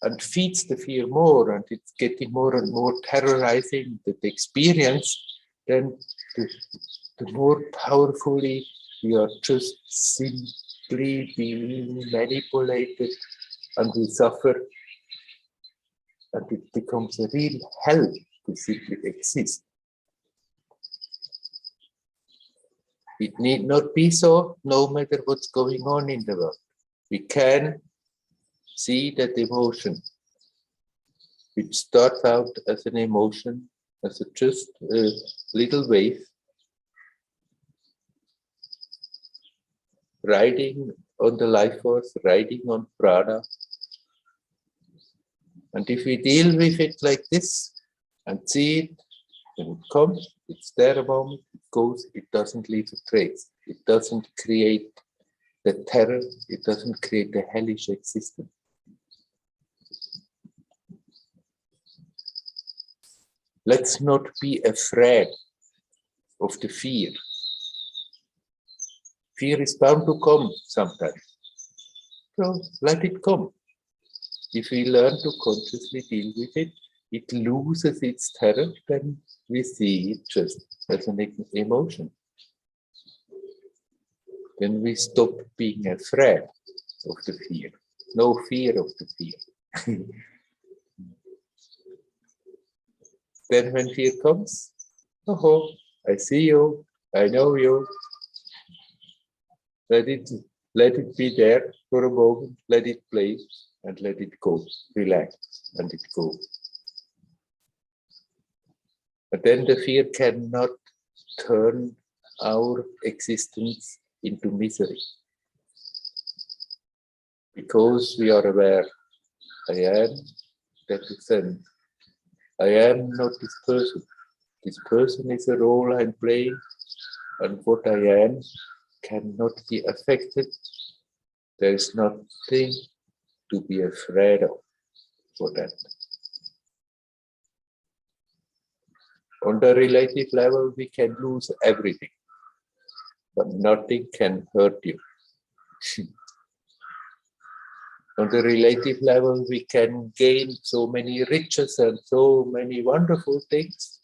and feeds the fear more, and it's getting more and more terrorizing the experience, then the more powerfully we are just simply being manipulated, and we suffer, and it becomes a real hell to simply exist. It need not be so, no matter what's going on in the world. We can see that emotion, which starts out as an emotion, as just a little wave, riding on the life force, riding on prana. And if we deal with it like this and see it, when it comes, it's there a moment, it goes, it doesn't leave a trace. It doesn't create the terror, it doesn't create the hellish existence. Let's not be afraid of the fear. Fear is bound to come sometimes. So let it come. If we learn to consciously deal with it, it loses its terror, then we see it just as an emotion. Then we stop being afraid of the fear. No fear of the fear. Then when fear comes, oh, I see you, I know you. Let it be there for a moment, let it play and let it go. Relax and it go. But then the fear cannot turn our existence into misery. Because we are aware, I am that extent. I am not this person. This person is a role I'm playing, and what I am cannot be affected. There is nothing to be afraid of for that. On the relative level, we can lose everything, but nothing can hurt you. On the relative level, we can gain so many riches and so many wonderful things,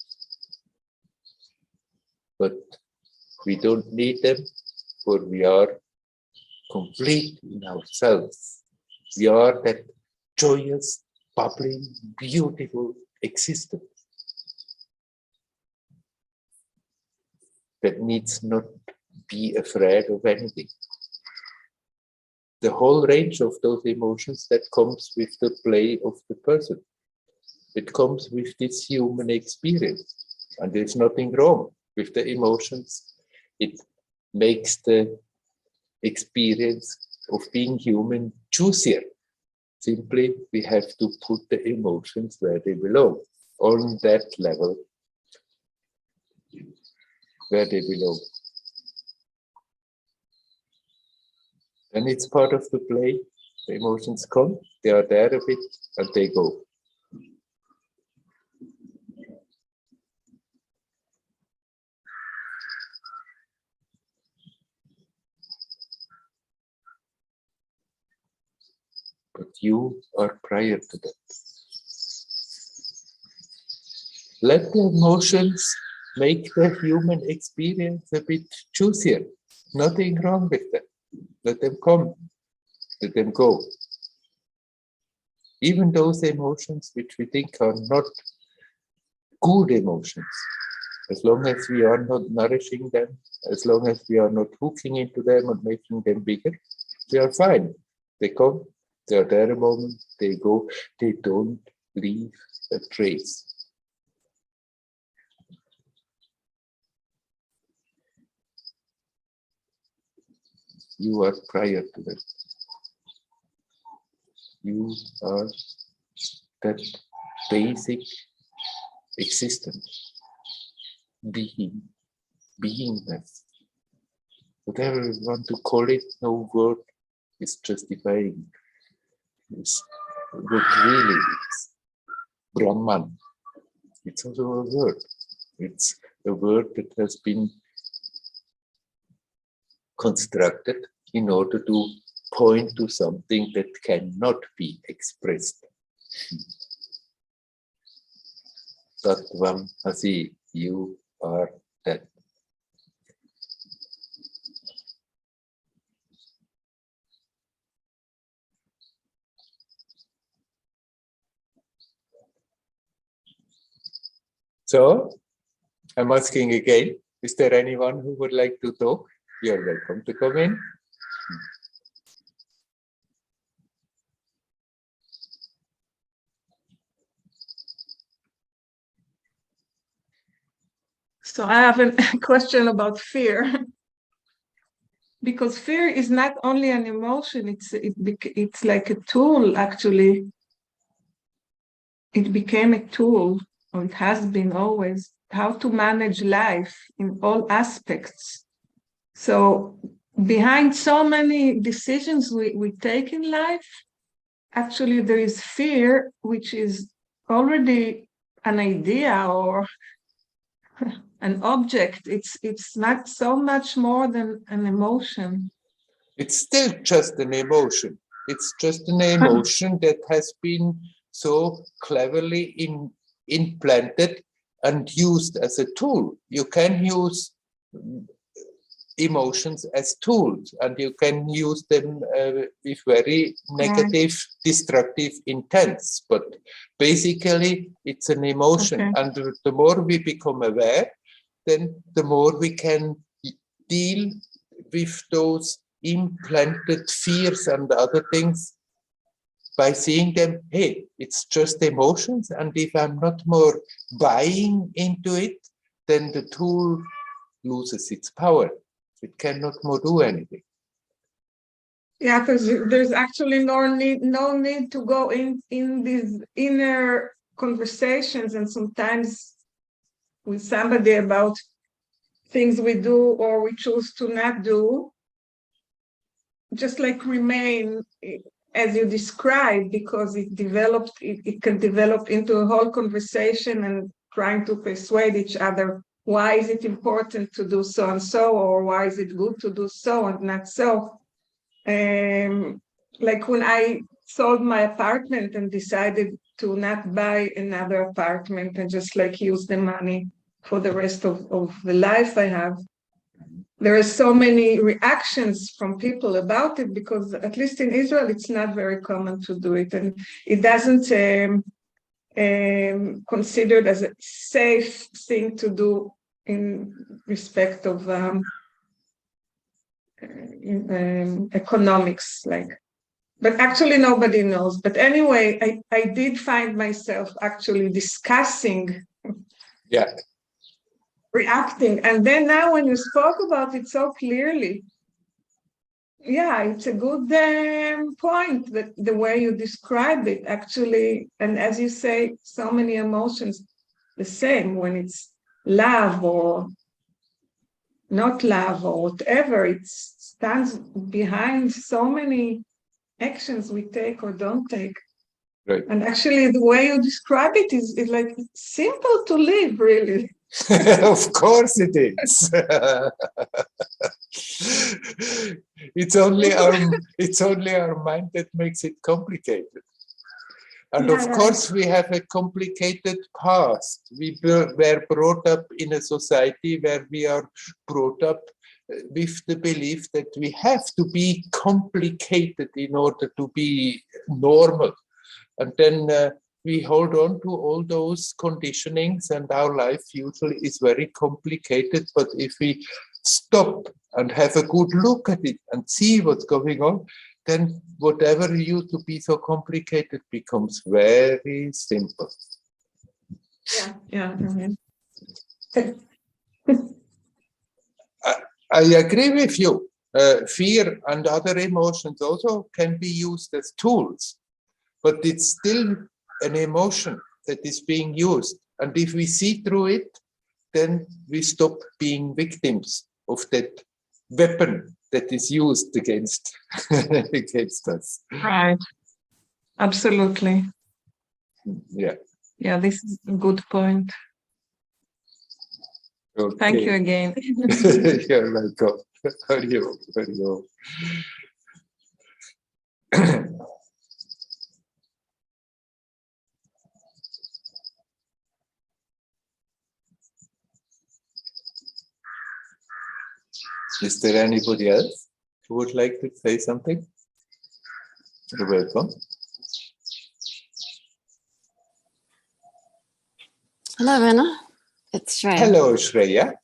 but we don't need them, for we are complete in ourselves. We are that joyous, bubbling, beautiful existence that needs not be afraid of anything. The whole range of those emotions that comes with the play of the person. It comes with this human experience. And there's nothing wrong with the emotions. It makes the experience of being human juicier. Simply, we have to put the emotions where they belong, on that level where they belong. And it's part of the play. The emotions come, they are there a bit, and they go. But you are prior to that. Let the emotions make the human experience a bit juicier. Nothing wrong with that. Let them come. Let them go. Even those emotions which we think are not good emotions, as long as we are not nourishing them, as long as we are not hooking into them and making them bigger, they are fine. They come, they are there a moment, they go, they don't leave a trace. You are prior to that. You are that basic existence. being, beingness. Whatever you want to call it, no word is justifying. It's what really is. Brahman. It's also a word. It's a word that has been constructed in order to point to something that cannot be expressed. Tattvam asi, you are that. So, I'm asking again, is there anyone who would like to talk? You're welcome to come in. So I have a question about fear. Because fear is not only an emotion, it's like a tool, actually. It became a tool, or it has been always, how to manage life in all aspects. So behind so many decisions we take in life, actually there is fear, which is already an idea or an object. It's not so much more than an emotion. It's still just an emotion. It's just an emotion that has been so cleverly implanted and used as a tool. You can use emotions as tools, and you can use them with very negative, destructive intents. But basically, it's an emotion. Okay. And the more we become aware, then the more we can deal with those implanted fears and other things by seeing them, hey, it's just emotions, and if I'm not more buying into it, then the tool loses its power. It cannot more do anything. Yeah, because there's actually no need to go in these inner conversations, and sometimes with somebody about things we do or we choose to not do, just like remain as you described, because it can develop into a whole conversation and trying to persuade each other. Why is it important to do so and so, or why is it good to do so and not so? Like when I sold my apartment and decided to not buy another apartment and just like use the money for the rest of the life I have, there are so many reactions from people about it, because at least in Israel, it's not very common to do it. And it doesn't considered as a safe thing to do in respect of economics, like. But actually nobody knows. But anyway, I did find myself actually discussing, reacting. And then now when you spoke about it so clearly, yeah, it's a good point, that the way you describe it actually, and as you say, so many emotions the same, when it's love or not love or whatever, it stands behind so many actions we take or don't take. Right. And actually the way you describe it is like simple to live, really. Of course it is. It's only our mind that makes it complicated. And Yeah, of course, we have a complicated past. We were brought up in a society where we are brought up with the belief that we have to be complicated in order to be normal. And then we hold on to all those conditionings, and our life usually is very complicated. But if we stop and have a good look at it and see what's going on, then whatever used to be so complicated becomes very simple. Yeah. I agree with you. Fear and other emotions also can be used as tools, but it's still an emotion that is being used. And if we see through it, then we stop being victims of that weapon that is used against against us. Right. Absolutely. Yeah. Yeah, this is a good point. Okay. Thank you again. You're welcome. Hari Om, Hari Om. Is there anybody else who would like to say something? You're welcome. Hello, Werner. It's Shreya. Hello, Shreya.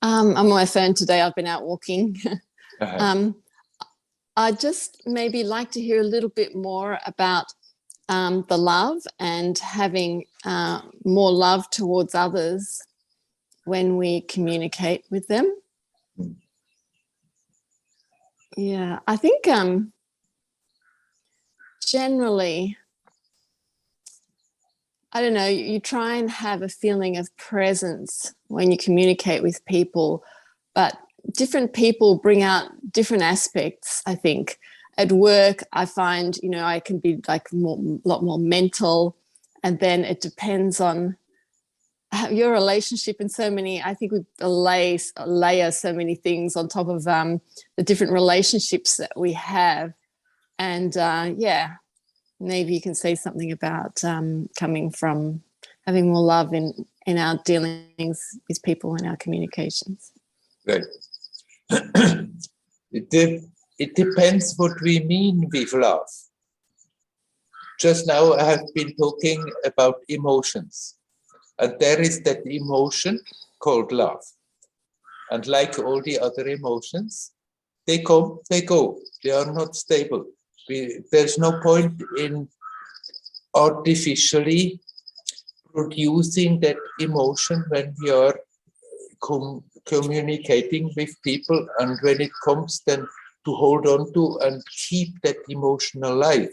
I'm on my phone today. I've been out walking. I'd just maybe like to hear a little bit more about the love and having more love towards others when we communicate with them. Yeah, I think generally, I don't know, you try and have a feeling of presence when you communicate with people, but different people bring out different aspects, I think. At work, I find, you know, I can be like a lot more mental, and then it depends on your relationship in so many, I think we layer so many things on top of the different relationships that we have. And yeah, maybe you can say something about coming from having more love in our dealings with people and our communications. Right. It depends what we mean with love. Just now I have been talking about emotions. And there is that emotion called love. And like all the other emotions, they come, they go. They are not stable. There's no point in artificially producing that emotion when we are communicating with people, and when it comes then to hold on to and keep that emotion alive.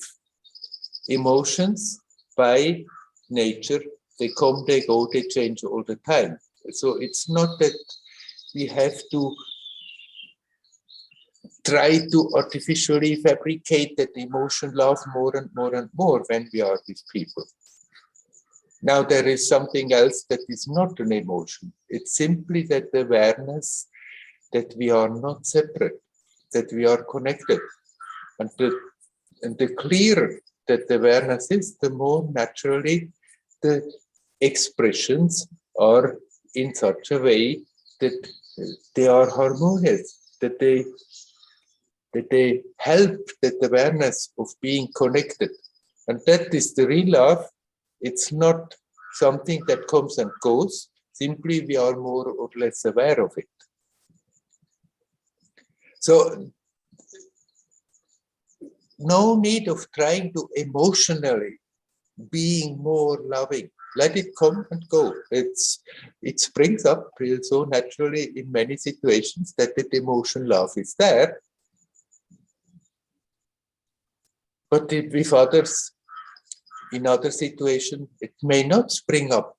Emotions by nature, they come, they go, they change all the time. So it's not that we have to try to artificially fabricate that emotion love more and more and more when we are with people. Now there is something else that is not an emotion. It's simply that awareness that we are not separate, that we are connected. And the clearer that awareness is, the more naturally the expressions are in such a way that they are harmonious, that they help that awareness of being connected. And that is the real love. It's not something that comes and goes, simply we are more or less aware of it. So no need of trying to emotionally being more loving. Let it come and go. It springs up so naturally in many situations that the emotion love is there. But with others, in other situations, it may not spring up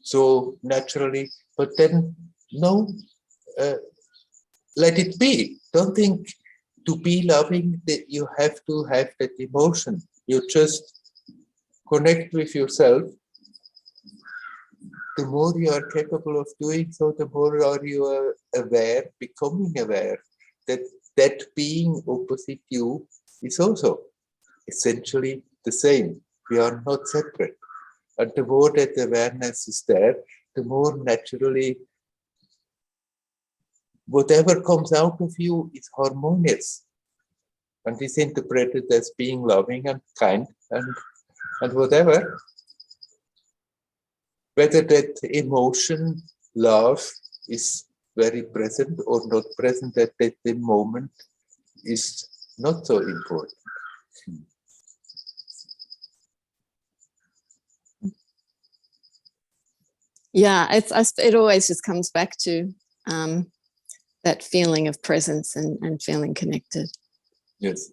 so naturally. But then, no, let it be. Don't think to be loving that you have to have that emotion. You just connect with yourself. The more you are capable of doing so, the more are you aware, becoming aware that that being opposite you is also essentially the same. We are not separate. And the more that awareness is there, the more naturally whatever comes out of you is harmonious and is interpreted as being loving and kind and whatever. Whether that emotion, love, is very present or not present at that moment is not so important. Yeah, it always just comes back to that feeling of presence and feeling connected. Yes.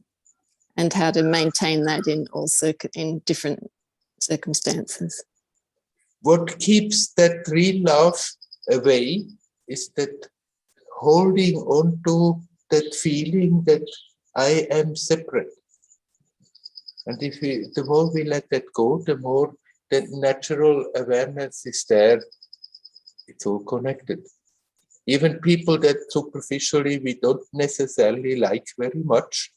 And how to maintain that in different circumstances. what keeps that real love away is that holding on to that feeling that I am separate. And the more we let that go, the more that natural awareness is there. It's all connected. Even people that superficially we don't necessarily like very much,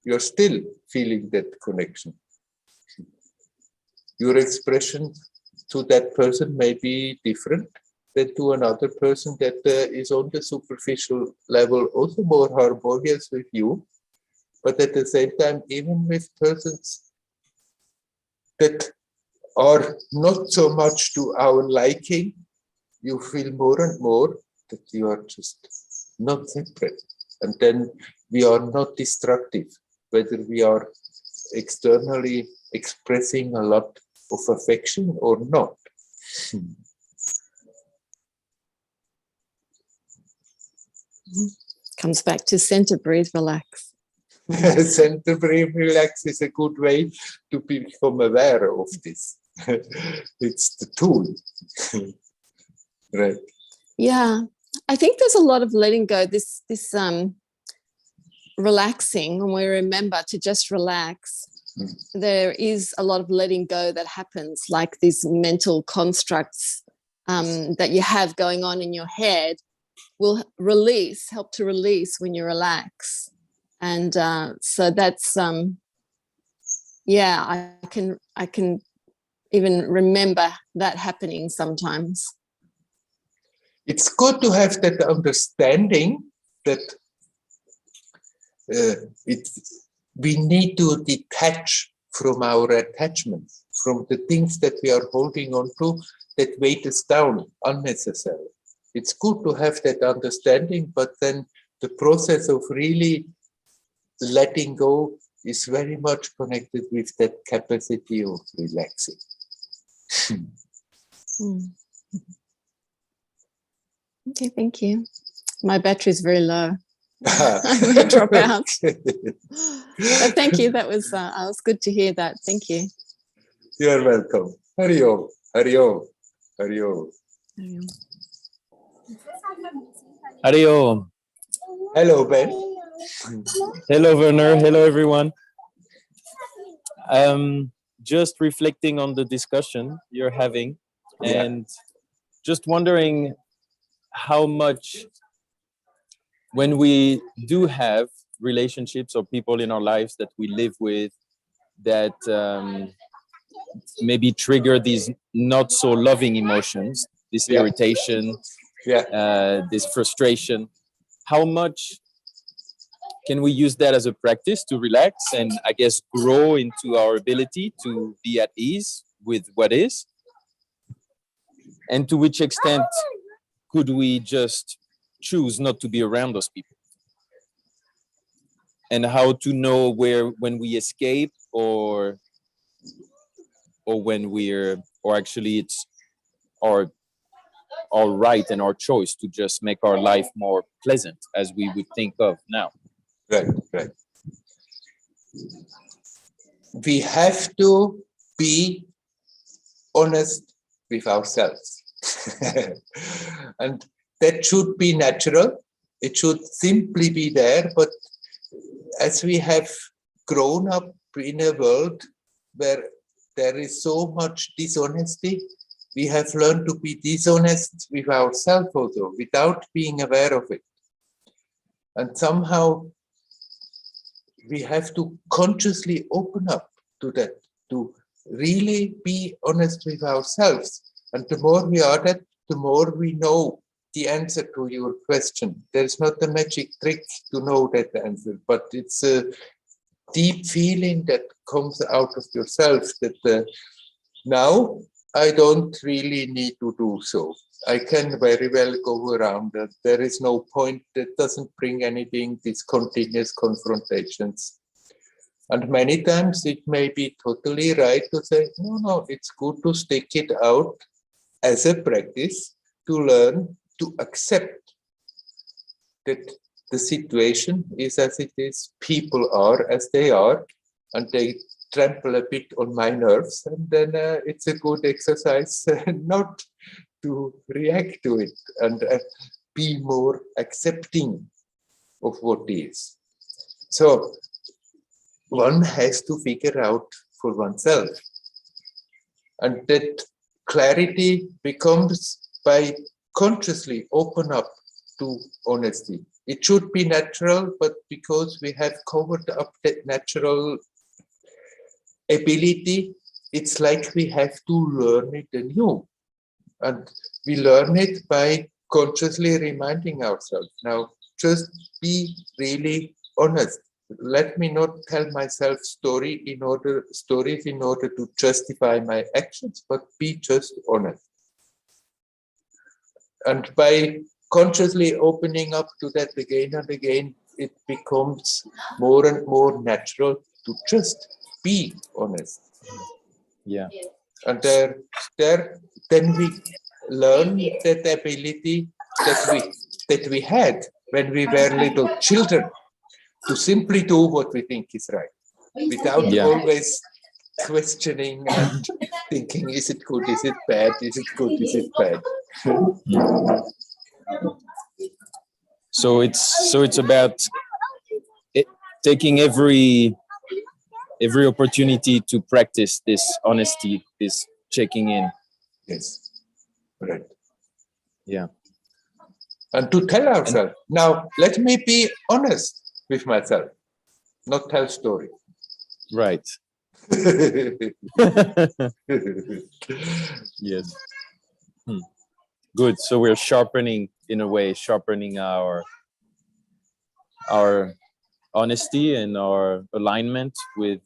you're still feeling that connection. Your expression to that person may be different than to another person that is on the superficial level, also more harmonious with you. But at the same time, even with persons that are not so much to our liking, you feel more and more that you are just not separate. And then we are not destructive, whether we are externally expressing a lot of affection or not. Comes back to center, breathe, relax. Center, breathe, relax is a good way to become aware of this. It's the tool. Right. Yeah, I think there's a lot of letting go. This relaxing, when we remember to just relax, there is a lot of letting go that happens, like these mental constructs that you have going on in your head will help to release when you relax. And so that's I can even remember that happening sometimes. It's good to have that understanding that we need to detach from our attachments, from the things that we are holding on to that weight us down unnecessarily. It's good to have that understanding, but then the process of really letting go is very much connected with that capacity of relaxing. Okay, thank you. My battery is very low. I'm going to drop out. But thank you. That was good to hear that. Thank you. You're welcome. Hari Om. Hari Om. Hari Om. Hari Om. Hello, Ben. Hello, Werner. Hello, everyone. Just reflecting on the discussion you're having and just wondering how much, when we do have relationships or people in our lives that we live with that maybe trigger these not so loving emotions, this irritation, this frustration, how much can we use that as a practice to relax and I guess grow into our ability to be at ease with what is? And to which extent could we just choose not to be around those people? And how to know when we escape or when or actually it's our right and our choice to just make our life more pleasant as we would think of now. Right. We have to be honest with ourselves. And that should be natural. It should simply be there. But as we have grown up in a world where there is so much dishonesty, we have learned to be dishonest with ourselves also, without being aware of it. And somehow we have to consciously open up to that, to really be honest with ourselves. And the more we are that, the more we know the answer to your question. There's not a magic trick to know that answer, but it's a deep feeling that comes out of yourself that now I don't really need to do so. I can very well go around that. There is no point, that doesn't bring anything, these continuous confrontations. And many times it may be totally right to say, no, it's good to stick it out as a practice to learn to accept that the situation is as it is, people are as they are, and they trample a bit on my nerves, and then it's a good exercise not to react to it and be more accepting of what is. So one has to figure out for oneself, and that clarity becomes by consciously open up to honesty. It should be natural, but because we have covered up that natural ability, it's like we have to learn it anew. And we learn it by consciously reminding ourselves. Now, just be really honest. Let me not tell myself stories in order to justify my actions, but be just honest. And by consciously opening up to that again and again, it becomes more and more natural to just be honest. Yeah. And then we learn that ability that we had when we were little children, to simply do what we think is right, without always questioning and thinking, is it good, is it bad, is it good, is it bad? So it's about taking every opportunity to practice this honesty, this checking in. Yes, right. Yeah. And to tell ourselves, now let me be honest with myself, not tell story. Right. Yes. Good. So we're sharpening our honesty and our alignment with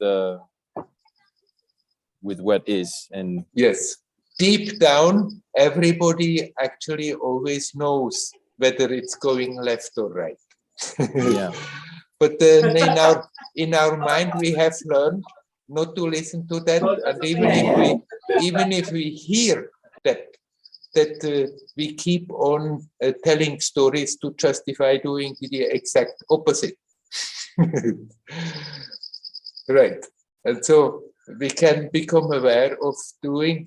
what is. And yes, deep down, everybody actually always knows whether it's going left or right. yeah. But then in our mind, we have learned not to listen to that, and even if we hear that we keep on telling stories to justify doing the exact opposite. Right. And so we can become aware of doing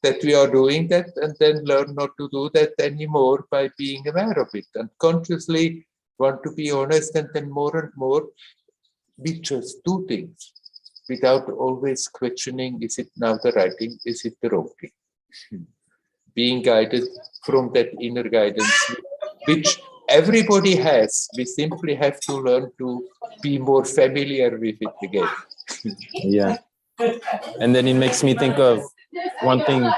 that we are doing that, and then learn not to do that anymore by being aware of it and consciously want to be honest, and then more and more we just do things without always questioning, is it now the right thing, is it the wrong thing? Being guided from that inner guidance, which everybody has. We simply have to learn to be more familiar with it again. Yeah. And then it makes me think of one thing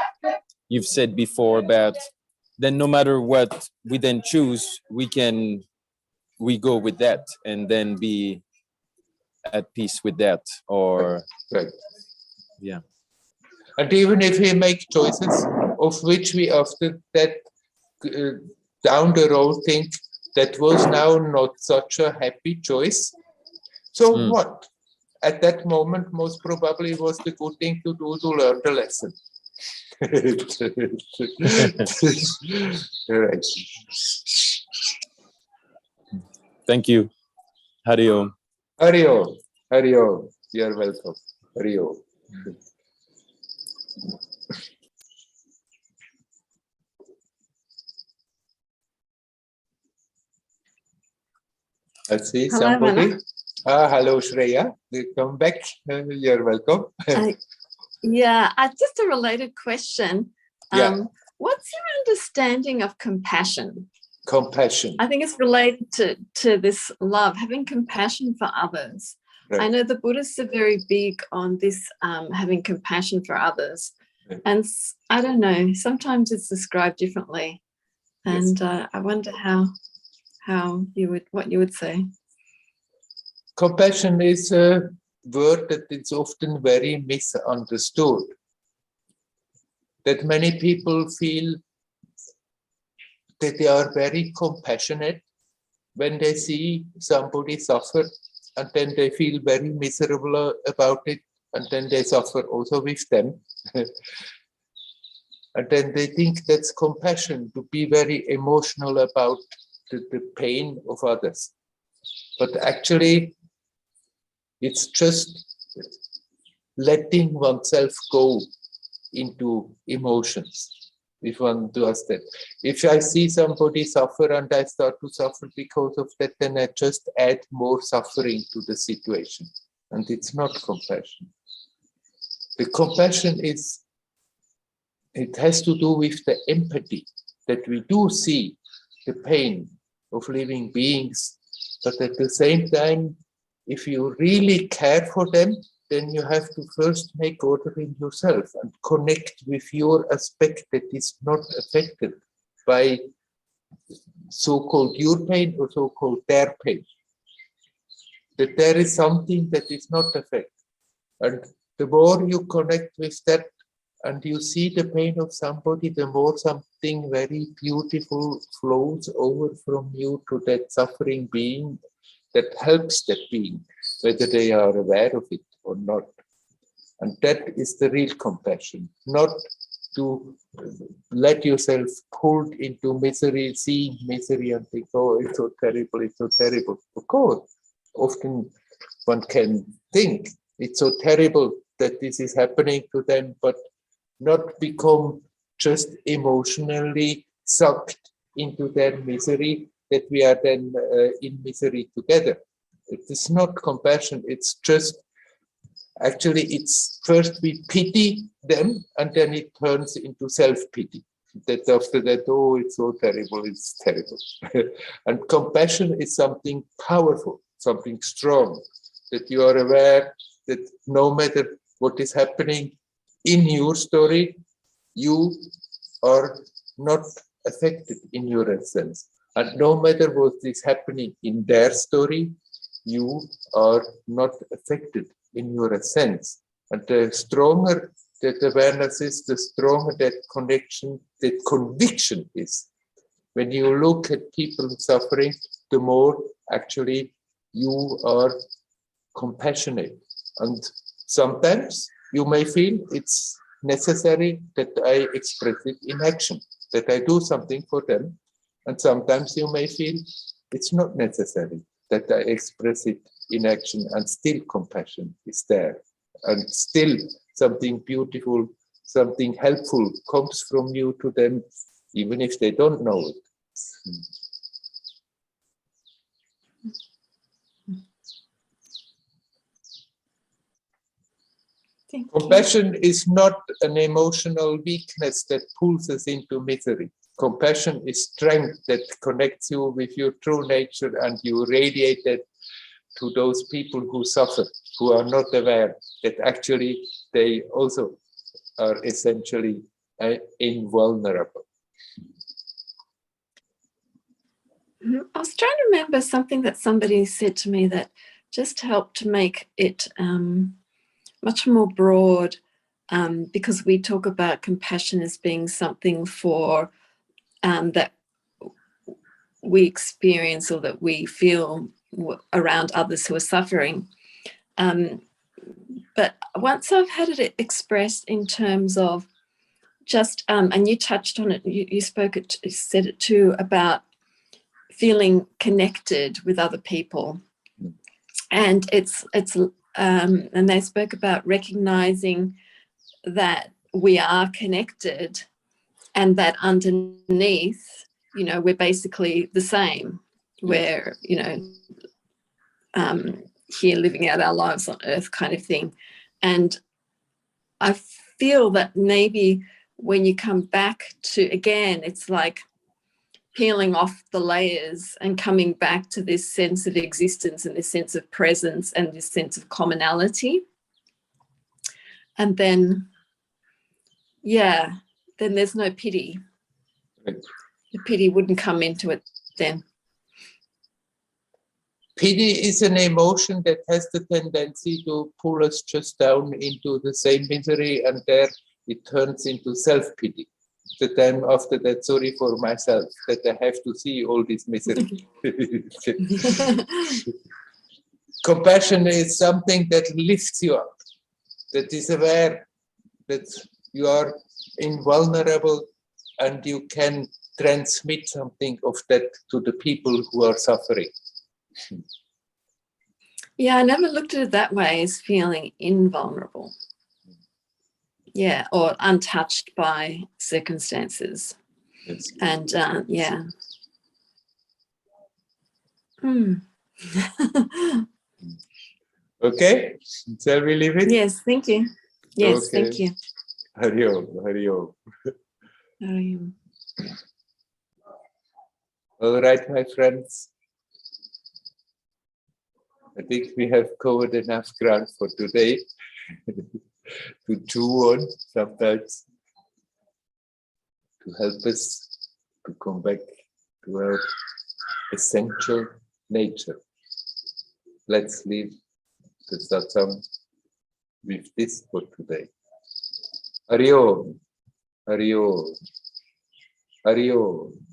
you've said before about then no matter what we then choose, we go with that and then be at peace with that, or right. Yeah. And even if we make choices of which we after that down the road think that was now not such a happy choice, so what? At that moment, most probably was the good thing to do to learn the lesson. Right. Thank you. Hari Om. Hari Om. Hari Om. You're welcome. Hari Om. I see somebody. Hello, Shreya. Come back. You're welcome. Yeah, just a related question. What's your understanding of compassion? Compassion. I think it's related to this love, having compassion for others. Right. I know the Buddhists are very big on this, having compassion for others. Right. And I don't know, sometimes it's described differently. And yes. I wonder what you would say. Compassion is a word that is often very misunderstood. That many people feel that they are very compassionate when they see somebody suffer, and then they feel very miserable about it, and then they suffer also with them. And then they think that's compassion, to be very emotional about the pain of others. But actually, it's just letting oneself go into emotions. If one does that. If I see somebody suffer and I start to suffer because of that, then I just add more suffering to the situation. And it's not compassion. The compassion is, it has to do with the empathy, that we do see the pain of living beings, but at the same time, if you really care for them, then you have to first make order in yourself and connect with your aspect that is not affected by so-called your pain or so-called their pain. That there is something that is not affected. And the more you connect with that and you see the pain of somebody, the more something very beautiful flows over from you to that suffering being that helps that being, whether they are aware of it or not. And that is the real compassion, not to let yourself pulled into misery, seeing misery and think, oh, it's so terrible, it's so terrible. Of course, often one can think it's so terrible that this is happening to them, but not become just emotionally sucked into their misery, that we are then in misery together. It is not compassion, it's just, actually, it's first we pity them and then it turns into self-pity. That after that, oh, it's so terrible, it's terrible. And compassion is something powerful, something strong, that you are aware that no matter what is happening in your story, you are not affected in your essence. And no matter what is happening in their story, you are not affected in your essence. And the stronger that awareness is, the stronger that connection, that conviction is. When you look at people suffering, the more actually you are compassionate. And sometimes you may feel it's necessary that I express it in action, that I do something for them. And sometimes you may feel it's not necessary that I express it in action, and still compassion is there. And still something beautiful, something helpful comes from you to them, even if they don't know it. Compassion is not an emotional weakness that pulls us into misery. Compassion is strength that connects you with your true nature, and you radiate it to those people who suffer, who are not aware that actually they also are essentially invulnerable. I was trying to remember something that somebody said to me that just helped to make it much more broad, because we talk about compassion as being something for that we experience or that we feel around others who are suffering. But once I've had it expressed in terms of just, and you touched on it, you said it too, about feeling connected with other people. And and they spoke about recognizing that we are connected and that underneath, we're basically the same. We're, here living out our lives on earth kind of thing. And I feel that maybe when you come back to, again, it's like peeling off the layers and coming back to this sense of existence and this sense of presence and this sense of commonality. And then, then there's no pity. The pity wouldn't come into it then. Pity is an emotion that has the tendency to pull us just down into the same misery, and there it turns into self-pity. The time after that, sorry for myself that I have to see all this misery. Compassion is something that lifts you up, that is aware that you are invulnerable and you can transmit something of that to the people who are suffering. Yeah, I never looked at it that way, as feeling invulnerable. yeah, or untouched by circumstances. Yes. And yeah. Hmm. Okay, shall we leave it? Yes, thank you. Yes, Okay. thank you. Hari Om, Hari Om. All right, my friends. I think we have covered enough ground for today to chew on sometimes, to help us to come back to our essential nature. Let's leave the satsang with this for today. Hari Om, Hari Om, Hari Om.